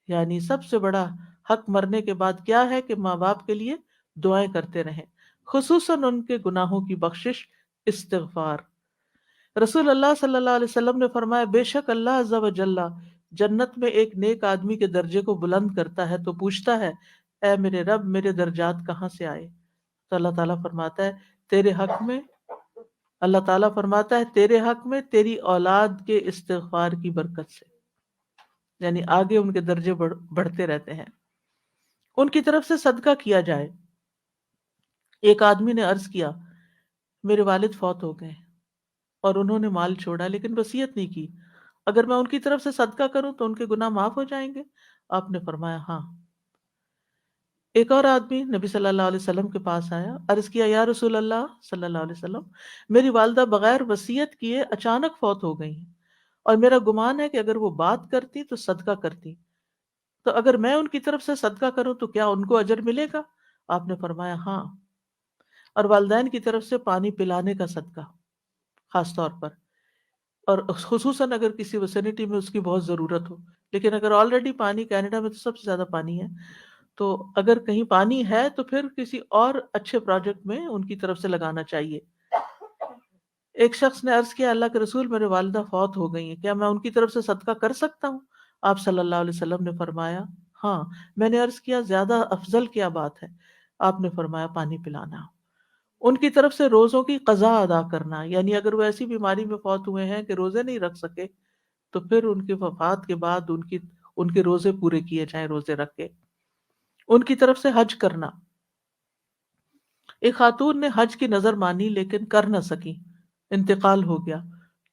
A: یعنی سب سے بڑا حق مرنے کے بعد کیا ہے کہ ماں باپ کے لیے دعائیں کرتے رہیں، خصوصاً ان کے گناہوں کی بخشش، استغفار۔ رسول اللہ صلی اللہ علیہ وسلم نے فرمایا بے شک اللہ عز و جل جنت میں ایک نیک آدمی کے درجے کو بلند کرتا ہے تو پوچھتا ہے اے میرے رب میرے درجات کہاں سے آئے؟ تو اللہ تعالیٰ فرماتا ہے تیرے حق میں اللہ تعالیٰ فرماتا ہے تیرے حق میں تیری اولاد کے استغفار کی برکت سے، یعنی آگے ان کے درجے بڑھتے رہتے ہیں۔ ان کی طرف سے صدقہ کیا جائے۔ ایک آدمی نے عرض کیا میرے والد فوت ہو گئے اور انہوں نے مال چھوڑا لیکن وصیت نہیں کی، اگر میں ان کی طرف سے صدقہ کروں تو ان کے گناہ معاف ہو جائیں گے؟ آپ نے فرمایا ہاں۔ ایک اور آدمی نبی صلی اللہ علیہ وسلم کے پاس آیا، عرض کیا یا رسول اللہ صلی اللہ علیہ وسلم، میری والدہ بغیر وصیت کیے اچانک فوت ہو گئی ہیں، اور میرا گمان ہے کہ اگر وہ بات کرتی تو صدقہ کرتی، تو اگر میں ان کی طرف سے صدقہ کروں تو کیا ان کو اجر ملے گا؟ آپ نے فرمایا ہاں، اور والدین کی طرف سے پانی پلانے کا صدقہ خاص طور پر، اور خصوصاً اگر کسی ویسینٹی میں اس کی بہت ضرورت ہو، لیکن اگر آلریڈی پانی، کینیڈا میں تو سب سے زیادہ پانی ہے، تو اگر کہیں پانی ہے تو پھر کسی اور اچھے پروجیکٹ میں ان کی طرف سے لگانا چاہیے۔ ایک شخص نے عرض کیا اللہ کے رسول میرے والدہ فوت ہو گئی ہیں، کیا میں ان کی طرف سے صدقہ کر سکتا ہوں؟ آپ صلی اللہ علیہ وسلم نے فرمایا ہاں۔ میں نے عرض کیا زیادہ افضل کیا بات ہے؟ آپ نے فرمایا پانی پلانا۔ ان کی طرف سے روزوں کی قضا ادا کرنا، یعنی اگر وہ ایسی بیماری میں فوت ہوئے ہیں کہ روزے نہیں رکھ سکے تو پھر ان کی وفات کے بعد ان کے روزے پورے کیے جائیں، روزے رکھ کے۔ ان کی طرف سے حج کرنا، ایک خاتون نے حج کی نظر مانی لیکن کر نہ سکی، انتقال ہو گیا،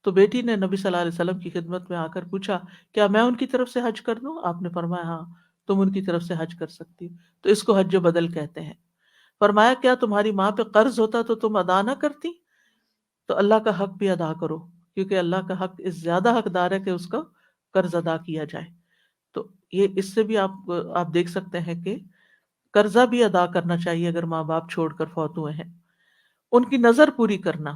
A: تو بیٹی نے نبی صلی اللہ علیہ وسلم کی خدمت میں آ کر پوچھا کیا میں ان کی طرف سے حج کر دوں؟ آپ نے فرمایا ہاں، تم ان کی طرف سے حج کر سکتی ہو، تو اس کو حج بدل کہتے ہیں۔ فرمایا کیا تمہاری ماں پہ قرض ہوتا تو تم ادا نہ کرتی؟ تو اللہ کا حق بھی ادا کرو، کیونکہ اللہ کا حق اس زیادہ حقدار ہے کہ اس کا قرض ادا کیا جائے۔ تو یہ اس سے بھی آپ دیکھ سکتے ہیں کہ قرضہ بھی ادا کرنا چاہیے اگر ماں باپ چھوڑ کر فوت ہوئے ہیں۔ ان کی نظر پوری کرنا،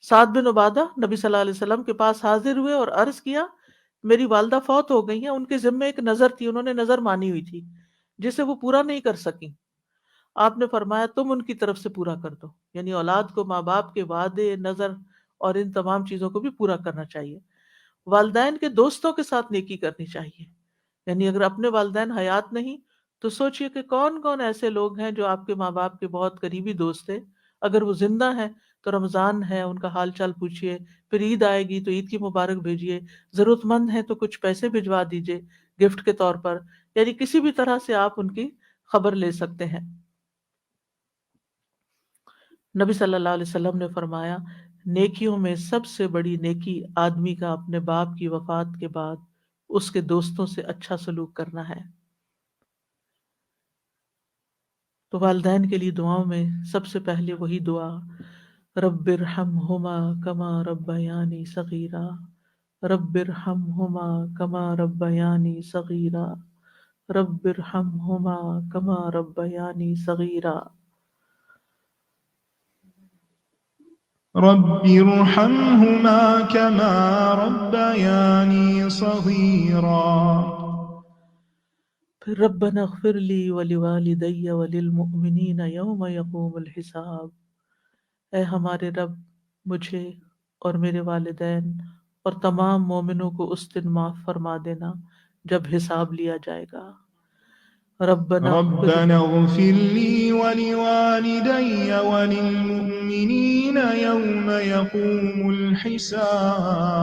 A: سعد بن عبادہ نبی صلی اللہ علیہ وسلم کے پاس حاضر ہوئے اور عرض کیا میری والدہ فوت ہو گئی ہیں، ان کے ذمے ایک نظر تھی، انہوں نے نظر مانی ہوئی تھی جسے وہ پورا نہیں کر سکی۔ آپ نے فرمایا تم ان کی طرف سے پورا کر دو، یعنی اولاد کو ماں باپ کے وعدے، نظر اور ان تمام چیزوں کو بھی پورا کرنا چاہیے۔ والدین کے دوستوں کے ساتھ نیکی کرنی چاہیے، یعنی اگر اپنے والدین حیات نہیں تو سوچئے کہ کون کون ایسے لوگ ہیں جو آپ کے ماں باپ کے بہت قریبی دوست تھے، اگر وہ زندہ ہیں تو رمضان ہے ان کا حال چال پوچھئے، پھر عید آئے گی تو عید کی مبارک بھیجیے، ضرورت مند ہیں تو کچھ پیسے بھجوا دیجیے گفٹ کے طور پر، یعنی کسی بھی طرح سے آپ ان کی خبر لے سکتے ہیں۔ نبی صلی اللہ علیہ وسلم نے فرمایا نیکیوں میں سب سے بڑی نیکی آدمی کا اپنے باپ کی وفات کے بعد اس کے دوستوں سے اچھا سلوک کرنا ہے۔ تو والدین کے لیے دعاؤں میں سب سے پہلے وہی دعا رب ارحمہما کما ربیانی صغیرا، رب ارحمہما کما ربیانی صغیرا، رب ارحمہما کما ربیانی صغیرا۔
B: رب ارحمهما كما ربياني صغيرا۔
A: پھر ربنا اغفر لی ولوالدی وللمؤمنین یوم یقوم الحساب، اے ہمارے رب مجھے اور میرے والدین اور تمام مومنوں کو اس دن معاف فرما دینا جب حساب لیا جائے گا۔ ربنا اغفر
B: ربنا اغفر لي ولوالدي وللمؤمنين يوم يقوم الحساب۔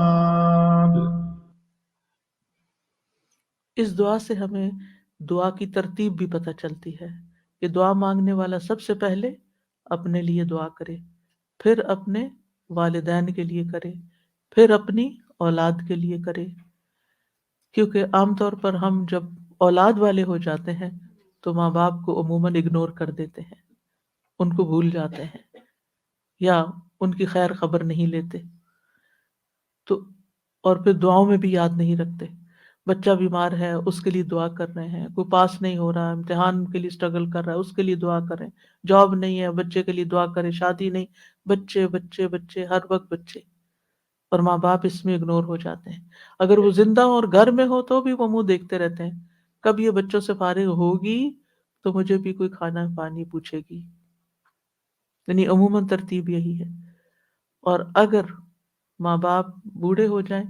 A: اس دعا سے ہمیں دعا کی ترتیب بھی پتہ چلتی ہے کہ دعا مانگنے والا سب سے پہلے اپنے لیے دعا کرے، پھر اپنے والدین کے لیے کرے، پھر اپنی اولاد کے لیے کرے، کیونکہ عام طور پر ہم جب اولاد والے ہو جاتے ہیں تو ماں باپ کو عموماً اگنور کر دیتے ہیں، ان کو بھول جاتے ہیں یا ان کی خیر خبر نہیں لیتے، تو اور پھر دعاؤں میں بھی یاد نہیں رکھتے۔ بچہ بیمار ہے اس کے لیے دعا کر رہے ہیں، کوئی پاس نہیں ہو رہا امتحان کے لیے اسٹرگل کر رہا ہے اس کے لیے دعا کریں، جاب نہیں ہے بچے کے لیے دعا کریں، شادی نہیں، بچے بچے بچے، ہر وقت بچے، اور ماں باپ اس میں اگنور ہو جاتے ہیں۔ اگر وہ زندہ ہو اور گھر میں ہو تو بھی وہ منہ دیکھتے رہتے ہیں، کب یہ بچوں سے فارغ ہوگی تو مجھے بھی کوئی کھانا پانی پوچھے گی، یعنی عموماً ترتیب یہی ہے۔ اور اگر ماں باپ بوڑھے ہو جائیں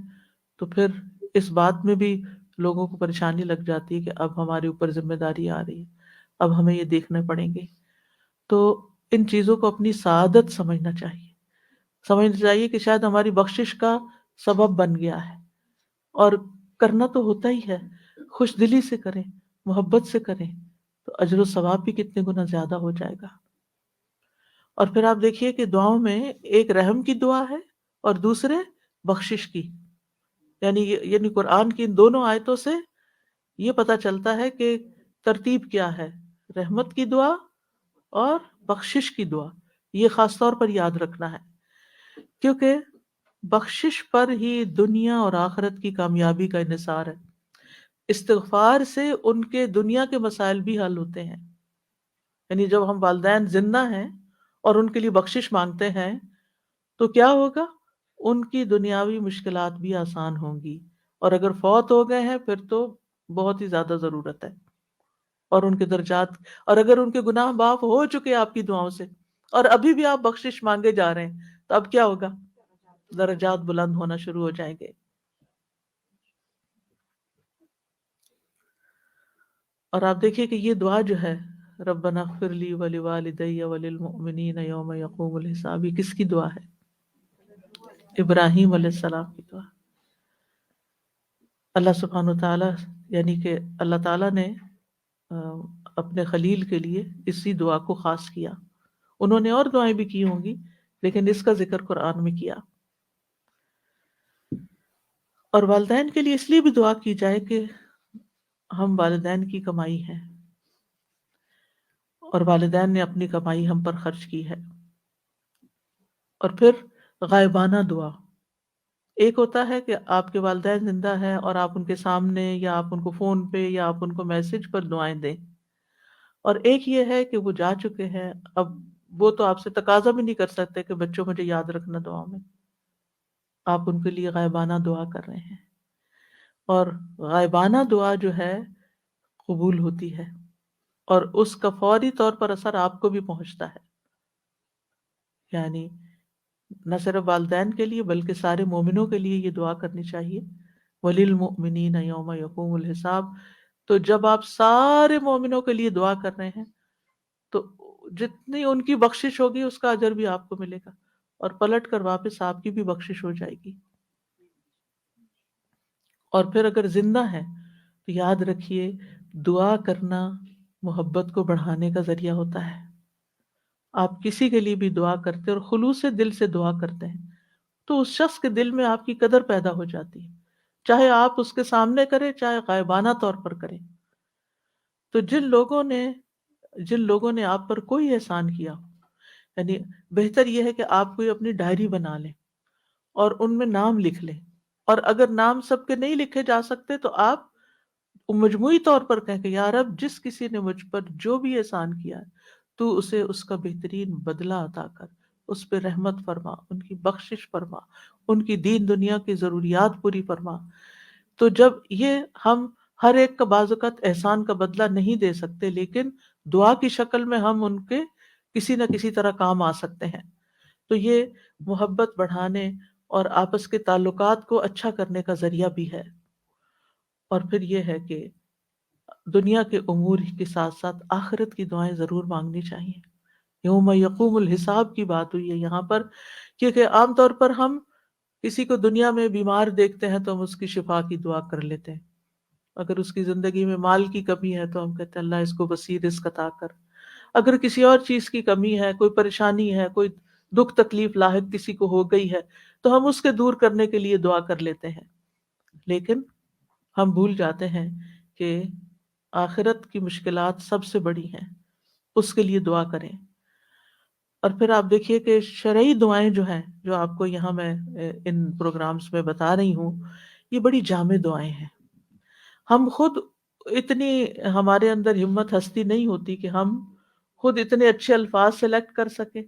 A: تو پھر اس بات میں بھی لوگوں کو پریشانی لگ جاتی ہے کہ اب ہمارے اوپر ذمہ داری آ رہی ہے، اب ہمیں یہ دیکھنے پڑیں گے۔ تو ان چیزوں کو اپنی سعادت سمجھنا چاہیے کہ شاید ہماری بخشش کا سبب بن گیا ہے، اور کرنا تو ہوتا ہی ہے، خوش دلی سے کریں، محبت سے کریں تو اجر و ثواب بھی کتنے گنا زیادہ ہو جائے گا۔ اور پھر آپ دیکھیے کہ دعاؤں میں ایک رحم کی دعا ہے اور دوسرے بخشش کی، یعنی قرآن کی ان دونوں آیتوں سے یہ پتہ چلتا ہے کہ ترتیب کیا ہے، رحمت کی دعا اور بخشش کی دعا. یہ خاص طور پر یاد رکھنا ہے، کیونکہ بخشش پر ہی دنیا اور آخرت کی کامیابی کا انحصار ہے. استغفار سے ان کے دنیا کے مسائل بھی حل ہوتے ہیں. یعنی جب ہم والدین زندہ ہیں اور ان کے لیے بخشش مانگتے ہیں تو کیا ہوگا؟ ان کی دنیاوی مشکلات بھی آسان ہوں گی، اور اگر فوت ہو گئے ہیں پھر تو بہت ہی زیادہ ضرورت ہے. اور ان کے درجات، اور اگر ان کے گناہ معاف ہو چکے آپ کی دعاؤں سے اور ابھی بھی آپ بخشش مانگے جا رہے ہیں تو اب کیا ہوگا؟ درجات بلند ہونا شروع ہو جائیں گے. اور آپ دیکھیے کہ یہ دعا جو ہے، ربنا اغفر لی ولوالدی وللمؤمنین یوم یقوم الحساب، یہ کس کی دعا ہے؟ ابراہیم علیہ السلام کی دعا. اللہ سبحانہ وتعالیٰ، یعنی کہ اللہ تعالیٰ نے اپنے خلیل کے لیے اسی دعا کو خاص کیا. انہوں نے اور دعائیں بھی کی ہوں گی لیکن اس کا ذکر قرآن میں کیا. اور والدین کے لیے اس لیے بھی دعا کی جائے کہ ہم والدین کی کمائی ہیں اور والدین نے اپنی کمائی ہم پر خرچ کی ہے. اور پھر غائبانہ دعا، ایک ہوتا ہے کہ آپ کے والدین زندہ ہیں اور آپ ان کے سامنے یا آپ ان کو فون پہ یا آپ ان کو میسج پر دعائیں دیں، اور ایک یہ ہے کہ وہ جا چکے ہیں، اب وہ تو آپ سے تقاضا بھی نہیں کر سکتے کہ بچوں مجھے یاد رکھنا دعا میں. آپ ان کے لیے غائبانہ دعا کر رہے ہیں، اور غائبانہ دعا جو ہے قبول ہوتی ہے اور اس کا فوری طور پر اثر آپ کو بھی پہنچتا ہے. یعنی نہ صرف والدین کے لیے بلکہ سارے مومنوں کے لیے یہ دعا کرنی چاہیے، وَلِلْمُؤْمِنِينَ يَوْمَ يَقُومُ الْحِسَابُ. تو جب آپ سارے مومنوں کے لیے دعا کر رہے ہیں تو جتنی ان کی بخشش ہوگی اس کا اجر بھی آپ کو ملے گا، اور پلٹ کر واپس آپ کی بھی بخشش ہو جائے گی. اور پھر اگر زندہ ہے تو یاد رکھیے دعا کرنا محبت کو بڑھانے کا ذریعہ ہوتا ہے. آپ کسی کے لیے بھی دعا کرتے اور خلوص دل سے دعا کرتے ہیں تو اس شخص کے دل میں آپ کی قدر پیدا ہو جاتی ہے، چاہے آپ اس کے سامنے کریں چاہے غائبانہ طور پر کریں. تو جن لوگوں نے آپ پر کوئی احسان کیا، یعنی بہتر یہ ہے کہ آپ کوئی اپنی ڈائری بنا لیں اور ان میں نام لکھ لیں، اور اگر نام سب کے نہیں لکھے جا سکتے تو آپ مجموعی طور پر کہیں کہ یا رب جس کسی نے مجھ پر جو بھی احسان کیا ہے تو اسے اس کا بہترین بدلہ عطا کر، اس پہ رحمت فرما، ان کی بخشش فرما، ان کی دین دنیا کی ضروریات پوری فرما. تو جب یہ ہم ہر ایک کا بعض اوقات احسان کا بدلہ نہیں دے سکتے لیکن دعا کی شکل میں ہم ان کے کسی نہ کسی طرح کام آ سکتے ہیں، تو یہ محبت بڑھانے اور آپس کے تعلقات کو اچھا کرنے کا ذریعہ بھی ہے. اور پھر یہ ہے کہ دنیا کے امور کے ساتھ ساتھ آخرت کی دعائیں ضرور مانگنی چاہیے. یوم یقوم الحساب کی بات ہوئی ہے یہاں پر، کیونکہ عام طور پر ہم کسی کو دنیا میں بیمار دیکھتے ہیں تو ہم اس کی شفا کی دعا کر لیتے ہیں. اگر اس کی زندگی میں مال کی کمی ہے تو ہم کہتے ہیں اللہ اس کو وسیع رزق عطا کر. اگر کسی اور چیز کی کمی ہے، کوئی پریشانی ہے، کوئی دکھ تکلیف لاحق کسی کو ہو گئی ہے تو ہم اس کے دور کرنے کے لیے دعا کر لیتے ہیں. لیکن ہم بھول جاتے ہیں کہ آخرت کی مشکلات سب سے بڑی ہیں، اس کے لیے دعا کریں. اور پھر آپ دیکھیے کہ شرعی دعائیں جو ہیں، جو آپ کو یہاں میں ان پروگرامز میں بتا رہی ہوں، یہ بڑی جامع دعائیں ہیں. ہم خود اتنی، ہمارے اندر ہمت ہستی نہیں ہوتی کہ ہم خود اتنے اچھے الفاظ سلیکٹ کر سکیں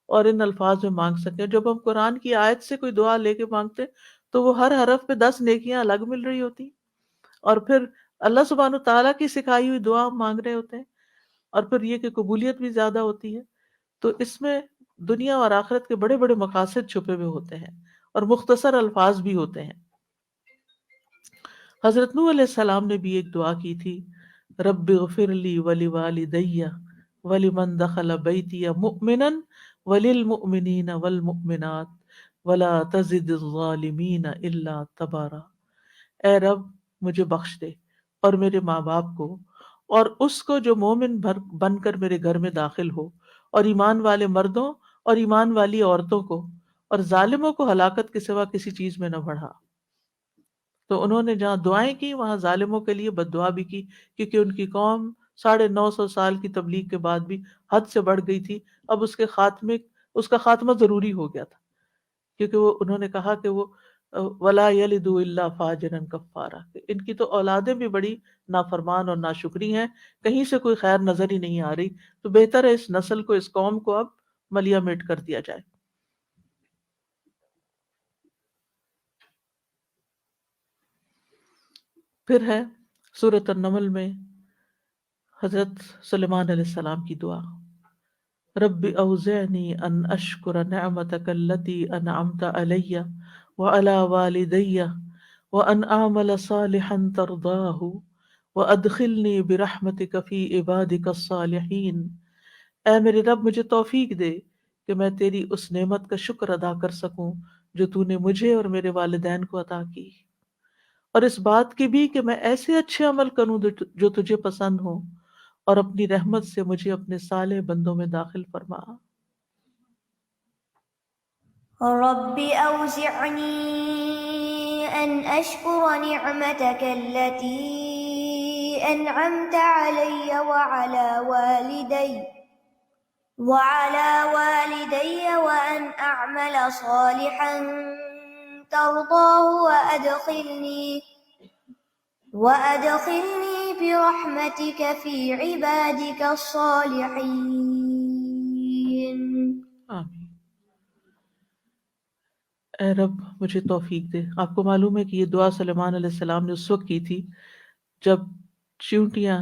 A: اور ان الفاظ میں مانگ سکیں. جب ہم قرآن کی آیت سے کوئی دعا لے کے مانگتے تو وہ ہر حرف پہ 10 نیکیاں الگ مل رہی ہوتی، اور پھر اللہ سبحانہ تعالیٰ کی سکھائی ہوئی دعا ہم مانگ رہے ہوتے ہیں، اور پھر یہ کہ قبولیت بھی زیادہ ہوتی ہے. تو اس میں دنیا اور آخرت کے بڑے بڑے مقاصد چھپے ہوئے ہوتے ہیں اور مختصر الفاظ بھی ہوتے ہیں. حضرت نوح علیہ السلام نے بھی ایک دعا کی تھی، رب اغفر لی ولوالدی ولمن دخل بیتی مؤمنا وللمؤمنین والمؤمنات ولا تزد الظالمین الا تبارا. اے رب مجھے بخش دے اور میرے ماں باپ کو اور اس کو جو مومن بن کر میرے گھر میں داخل ہو، اور ایمان والے مردوں اور ایمان والی عورتوں کو، اور ظالموں کو ہلاکت کے سوا کسی چیز میں نہ بڑھا. تو انہوں نے جہاں دعائیں کی وہاں ظالموں کے لیے بد دعا بھی کی، کیونکہ ان کی قوم 950 سال کی تبلیغ کے بعد بھی حد سے بڑھ گئی تھی۔ اب اس کا خاتمہ ضروری ہو گیا تھا، کیونکہ انہوں نے کہا کہ وہ وَلَا يَلِدُ إِلَّا فَاجِرًا كَفَّارًا، کہ ان کی تو اولادیں بھی بڑی نافرمان اور ناشکری ہیں، کہیں سے کوئی خیر نظر ہی نہیں آ رہی، تو بہتر ہے اس نسل کو، اس قوم کو اب ملیا میٹ کر دیا جائے۔ پھر ہے سورۃ النمل میں حضرت سلیمان علیہ السلام کی دعا، رب اوزعنی ان اشکر نعمتک التی انعمت علی وعلی والدی وان اعمل صالحا ترضاہ وادخلنی برحمتک فی عبادک الصالحین۔ اے میرے رب مجھے توفیق دے کہ میں تیری اس نعمت کا شکر ادا کر سکوں جو تو نے مجھے اور میرے والدین کو عطا کی، اور اس بات کی بھی کہ میں ایسے اچھے عمل کروں جو تجھے پسند ہوں، اور اپنی رحمت سے مجھے اپنے صالح بندوں میں داخل فرما۔
C: رب أوزعني أن أشكر نعمتك التي أنعمت علي وعلى والدي وأن أعمل صالحا ترضاه وأدخلني برحمتك في عبادك الصالحين۔
A: آمین۔ اے رب مجھے توفیق دے۔ آپ کو معلوم ہے کہ یہ دعا سلیمان علیہ السلام نے اس وقت کی تھی جب چیونٹیاں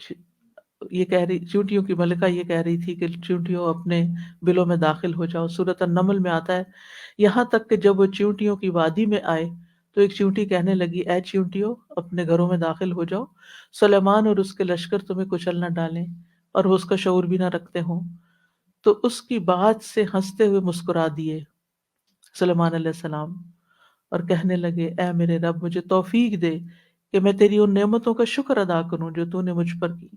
A: چیونٹیوں کی ملکہ یہ کہہ رہی تھی کہ چیونٹیوں اپنے بلوں میں داخل ہو جاؤ۔ سورۃ النمل میں آتا ہے یہاں تک کہ جب وہ چیونٹیوں کی وادی میں آئے تو ایک چیونٹی کہنے لگی، اے چیونٹیوں اپنے گھروں میں داخل ہو جاؤ، سلیمان اور اس کے لشکر تمہیں کچل نہ ڈالیں اور وہ اس کا شعور بھی نہ رکھتے ہوں۔ تو اس کی بات سے ہنستے ہوئے مسکرا دیے سلیمان علیہ السلام اور کہنے لگے، اے میرے رب مجھے توفیق دے کہ میں تیری ان نعمتوں کا شکر ادا کروں جو تو نے مجھ پر کی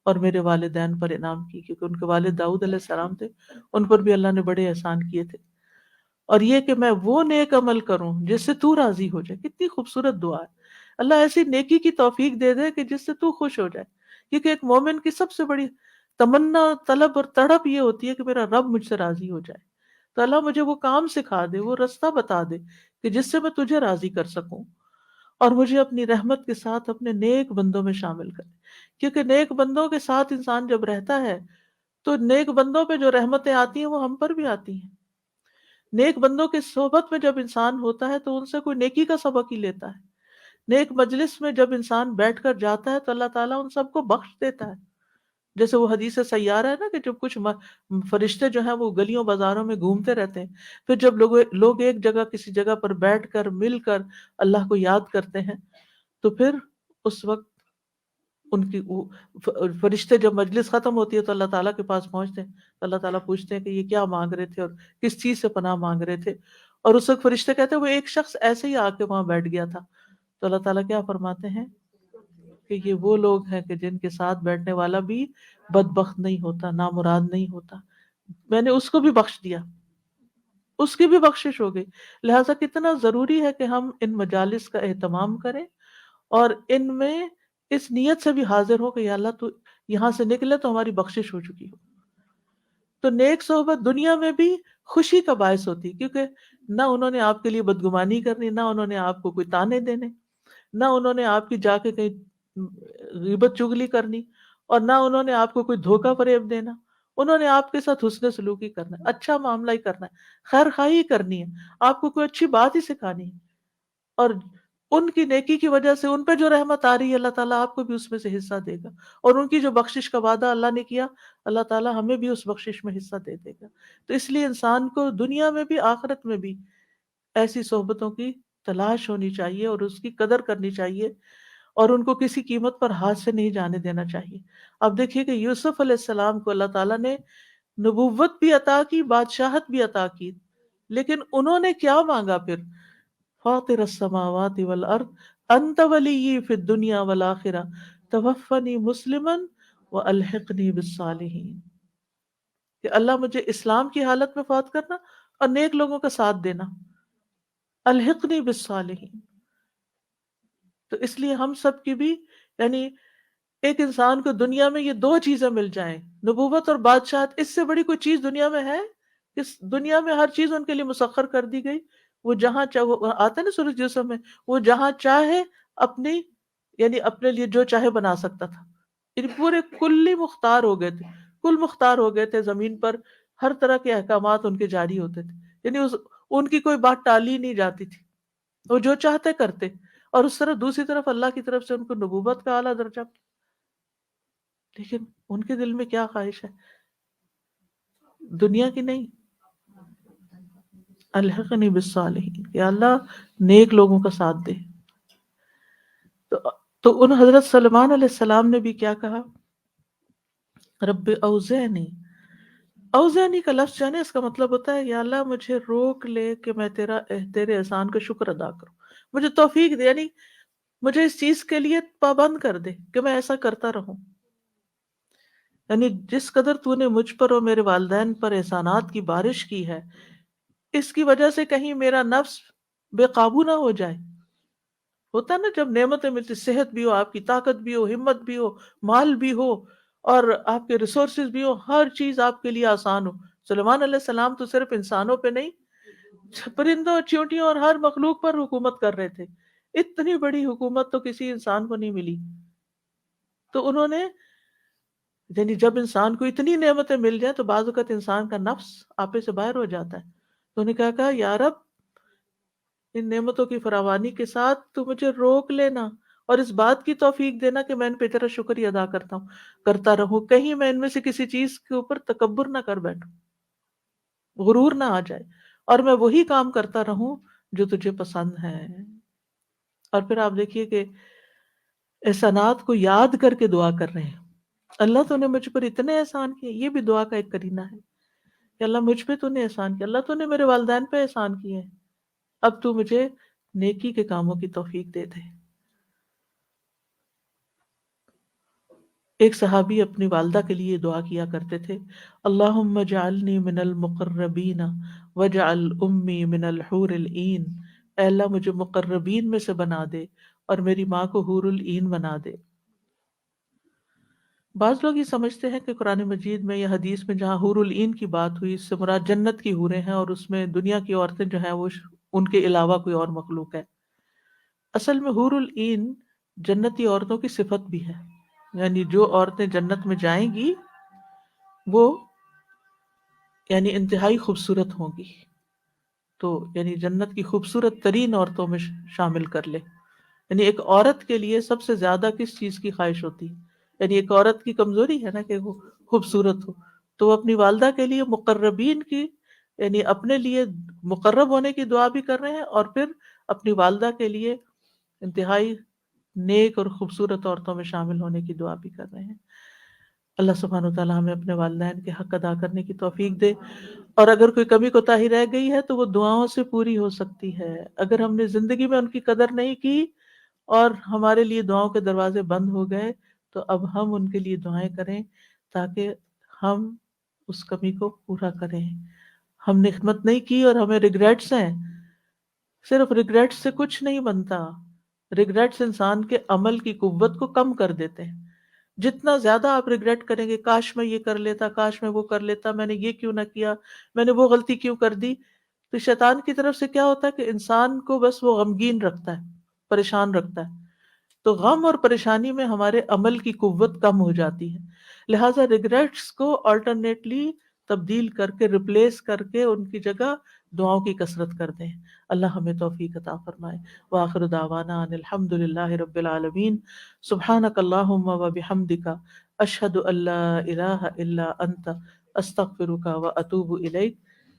A: اور میرے والدین پر انعام کی، کیونکہ ان کے والد داؤد علیہ السلام تھے، ان پر بھی اللہ نے بڑے احسان کیے تھے، اور یہ کہ میں وہ نیک عمل کروں جس سے تو راضی ہو جائے۔ کتنی خوبصورت دعا ہے، اللہ ایسی نیکی کی توفیق دے دے کہ جس سے تو خوش ہو جائے، کیونکہ ایک مومن کی سب سے بڑی تمنا، طلب اور تڑپ یہ ہوتی ہے کہ میرا رب مجھ سے راضی ہو جائے۔ تو اللہ مجھے وہ کام سکھا دے، وہ رستہ بتا دے کہ جس سے میں تجھے راضی کر سکوں، اور مجھے اپنی رحمت کے ساتھ اپنے نیک بندوں میں شامل کرے، کیونکہ نیک بندوں کے ساتھ انسان جب رہتا ہے تو نیک بندوں پہ جو رحمتیں آتی ہیں وہ ہم پر بھی آتی ہیں۔ نیک بندوں کے صحبت میں جب انسان ہوتا ہے تو ان سے کوئی نیکی کا سبق ہی لیتا ہے۔ نیک مجلس میں جب انسان بیٹھ کر جاتا ہے تو اللہ تعالیٰ ان سب کو بخش دیتا ہے، جیسے وہ حدیث سیارہ ہے نا کہ جب کچھ فرشتے جو ہیں وہ گلیوں بازاروں میں گھومتے رہتے ہیں، پھر جب لوگ ایک جگہ کسی جگہ پر بیٹھ کر مل کر اللہ کو یاد کرتے ہیں تو پھر اس وقت ان کی فرشتے جب مجلس ختم ہوتی ہے تو اللہ تعالیٰ کے پاس پہنچتے ہیں، تو اللہ تعالیٰ پوچھتے ہیں کہ یہ کیا مانگ رہے تھے اور کس چیز سے پناہ مانگ رہے تھے، اور اس وقت فرشتے کہتے ہیں وہ ایک شخص ایسے ہی آ کے وہاں بیٹھ گیا تھا، تو اللہ تعالیٰ کیا فرماتے ہیں کہ یہ وہ لوگ ہیں کہ جن کے ساتھ بیٹھنے والا بھی بدبخت نہیں ہوتا، نامراد نہیں ہوتا، میں نے اس کو بھی بخش دیا، اس کی بھی بخشش ہو گئی۔ لہٰذا کتنا ضروری ہے کہ ہم ان مجالس کا اہتمام کریں اور ان میں اس نیت سے بھی حاضر ہو کہ یا اللہ تو یہاں سے نکلے تو ہماری بخشش ہو چکی ہو۔ تو نیک صحبت دنیا میں بھی خوشی کا باعث ہوتی، کیونکہ نہ انہوں نے آپ کے لیے بدگمانی کرنی، نہ انہوں نے آپ کو کوئی تانے دینے، نہ انہوں نے آپ کی جا کے کہیں غیبت چگلی کرنی، اور نہ انہوں نے آپ کو کوئی دھوکہ فریب دینا، انہوں نے آپ کے ساتھ حسن سلوکی کرنا ہے، اچھا معاملہ ہی کرنا ہے، خیر خواہی کرنی ہے، آپ کو کوئی اچھی بات ہی سکھانی ہے، اور ان کی نیکی کی وجہ سے ان پہ جو رحمت آ رہی ہے اللہ تعالیٰ آپ کو بھی اس میں سے حصہ دے گا، اور ان کی جو بخشش کا وعدہ اللہ نے کیا اللہ تعالیٰ ہمیں بھی اس بخشش میں حصہ دے دے گا۔ تو اس لیے انسان کو دنیا میں بھی آخرت میں بھی ایسی صحبتوں کی تلاش ہونی چاہیے اور اس کی قدر کرنی چاہیے، اور ان کو کسی قیمت پر ہاتھ سے نہیں جانے دینا چاہیے۔ اب دیکھیے کہ یوسف علیہ السلام کو اللہ تعالیٰ نے نبوت بھی عطا کی، بادشاہت بھی عطا کی، لیکن انہوں نے کیا مانگا پھر؟ فاطر السماوات والارض انت ولی فی الدنیا والآخرہ توفنی مسلما والحقنی بالصالحین، کہ اللہ مجھے اسلام کی حالت میں فوت کرنا اور نیک لوگوں کا ساتھ دینا، الحقنی بالصالحین، تو اس لیے ہم سب کی بھی یعنی ایک انسان کو دنیا میں یہ دو چیزیں مل جائیں، نبوت اور بادشاہت، اس سے بڑی کوئی چیز دنیا میں ہے؟ اس دنیا میں ہر چیز ان کے لیے مسخر کر دی گئی، وہ جہاں چاہے، وہ آتا ہے نا سورۃ یوسف میں، وہ جہاں چاہے اپنی یعنی اپنے لیے جو چاہے بنا سکتا تھا، یعنی پورے کلی مختار ہو گئے تھے، کل مختار ہو گئے تھے زمین پر، ہر طرح کے احکامات ان کے جاری ہوتے تھے، یعنی ان کی کوئی بات ٹالی نہیں جاتی تھی، وہ جو چاہتے کرتے، اور اس طرح دوسری طرف اللہ کی طرف سے ان کو نبوت کا اعلیٰ درجہ، لیکن ان کے دل میں کیا خواہش ہے؟ دنیا کی نہیں، الحقنی بالصالحین، کہ اللہ نیک لوگوں کا ساتھ دے۔ تو ان حضرت سلمان علیہ السلام نے بھی کیا کہا؟ رب اوزعنی، اوزعنی کا لفظ جانے اس کا مطلب ہوتا ہے یا اللہ مجھے روک لے کہ میں تیرے احسان کا شکر ادا کروں، مجھے توفیق دے، یعنی مجھے اس چیز کے لیے پابند کر دے کہ میں ایسا کرتا رہوں، یعنی جس قدر تو نے مجھ پر اور میرے والدین پر احسانات کی بارش کی ہے، اس کی وجہ سے کہیں میرا نفس بے قابو نہ ہو جائے۔ ہوتا ہے نا جب نعمتیں ملتی، صحت بھی ہو، آپ کی طاقت بھی ہو، ہمت بھی ہو، مال بھی ہو، اور آپ کے ریسورسز بھی ہو، ہر چیز آپ کے لیے آسان ہو۔ سلیمان علیہ السلام تو صرف انسانوں پہ نہیں، پرندوں، چیونٹیوں اور ہر مخلوق پر حکومت کر رہے تھے۔ اتنی بڑی حکومت تو کسی انسان کو نہیں ملی۔ تو انہوں نے یعنی جب انسان کو اتنی نعمتیں مل جائیں تو بعض اوقات انسان کا نفس آپے سے باہر ہو جاتا ہے، تو انہوں نے کہا یا رب ان نعمتوں کی فراوانی کے ساتھ تو مجھے روک لینا اور اس بات کی توفیق دینا کہ میں ان پہ تیرا شکریہ ادا کرتا رہوں، کہیں میں ان میں سے کسی چیز کے اوپر تکبر نہ کر بیٹھوں، غرور نہ آ جائے، اور میں وہی کام کرتا رہوں جو تجھے پسند ہے۔ اور پھر آپ دیکھیے کہ احسانات کو یاد کر کے دعا کر رہے ہیں، اللہ تو نے مجھ پر اتنے احسان کیے، یہ بھی دعا کا ایک کرینہ ہے کہ اللہ مجھ پہ تو نے احسان کیا، اللہ تو نے میرے والدین پہ احسان کیے، اب تو مجھے نیکی کے کاموں کی توفیق دے دے۔ ایک صحابی اپنی والدہ کے لیے دعا کیا کرتے تھے، اللہم اجعلنی من المقربین واجعل امی من الحور العین، اے اللہ مجھے مقربین میں سے بنا دے اور میری ماں کو حور العین بنا دے۔ بعض لوگ یہ سمجھتے ہیں کہ قرآن مجید میں یا حدیث میں جہاں حور العین کی بات ہوئی، اس سے مراد جنت کی حوریں ہیں، اور اس میں دنیا کی عورتیں جو ہیں وہ ان کے علاوہ کوئی اور مخلوق ہے۔ اصل میں حور العین جنتی عورتوں کی صفت بھی ہے، یعنی جو عورتیں جنت میں جائیں گی وہ یعنی انتہائی خوبصورت ہوں گی، تو یعنی جنت کی خوبصورت ترین عورتوں میں شامل کر لے۔ یعنی ایک عورت کے لیے سب سے زیادہ کس چیز کی خواہش ہوتی ہے؟ یعنی ایک عورت کی کمزوری ہے نا کہ وہ خوبصورت ہو، تو وہ اپنی والدہ کے لیے مقربین کی یعنی اپنے لیے مقرب ہونے کی دعا بھی کر رہے ہیں، اور پھر اپنی والدہ کے لیے انتہائی نیک اور خوبصورت عورتوں میں شامل ہونے کی دعا بھی کر رہے ہیں۔ اللہ سبحانہ وتعالی ہمیں اپنے والدین کے حق ادا کرنے کی توفیق دے، اور اگر کوئی کمی کوتاہی رہ گئی ہے تو وہ دعاؤں سے پوری ہو سکتی ہے۔ اگر ہم نے زندگی میں ان کی قدر نہیں کی اور ہمارے لیے دعاؤں کے دروازے بند ہو گئے، تو اب ہم ان کے لیے دعائیں کریں تاکہ ہم اس کمی کو پورا کریں۔ ہم نے خدمت نہیں کی اور ہمیں ریگریٹس ہیں، صرف ریگریٹس سے کچھ نہیں بنتا، ریگریٹس انسان کے عمل کی قوت کو کم کر دیتے ہیں۔ جتنا زیادہ آپ ریگریٹ کریں گے، کاش میں یہ کر لیتا، کاش میں وہ کر لیتا، میں نے یہ کیوں نہ کیا، میں نے وہ غلطی کیوں کر دی، تو شیطان کی طرف سے کیا ہوتا ہے کہ انسان کو بس وہ غمگین رکھتا ہے، پریشان رکھتا ہے، تو غم اور پریشانی میں ہمارے عمل کی قوت کم ہو جاتی ہے۔ لہٰذا ریگریٹس کو آلٹرنیٹلی تبدیل کر کے، ریپلیس کر کے ان کی جگہ دعاؤں کی کثرت کر دیں۔ اللہ ہمیں توفیق عطا فرمائے۔ وآخر دعوانا ان الحمد للہ رب العالمین۔ سبحانک اللہم وبحمدک، اشہد ان لا الہ الا انت، استغفرک واتوب الیک۔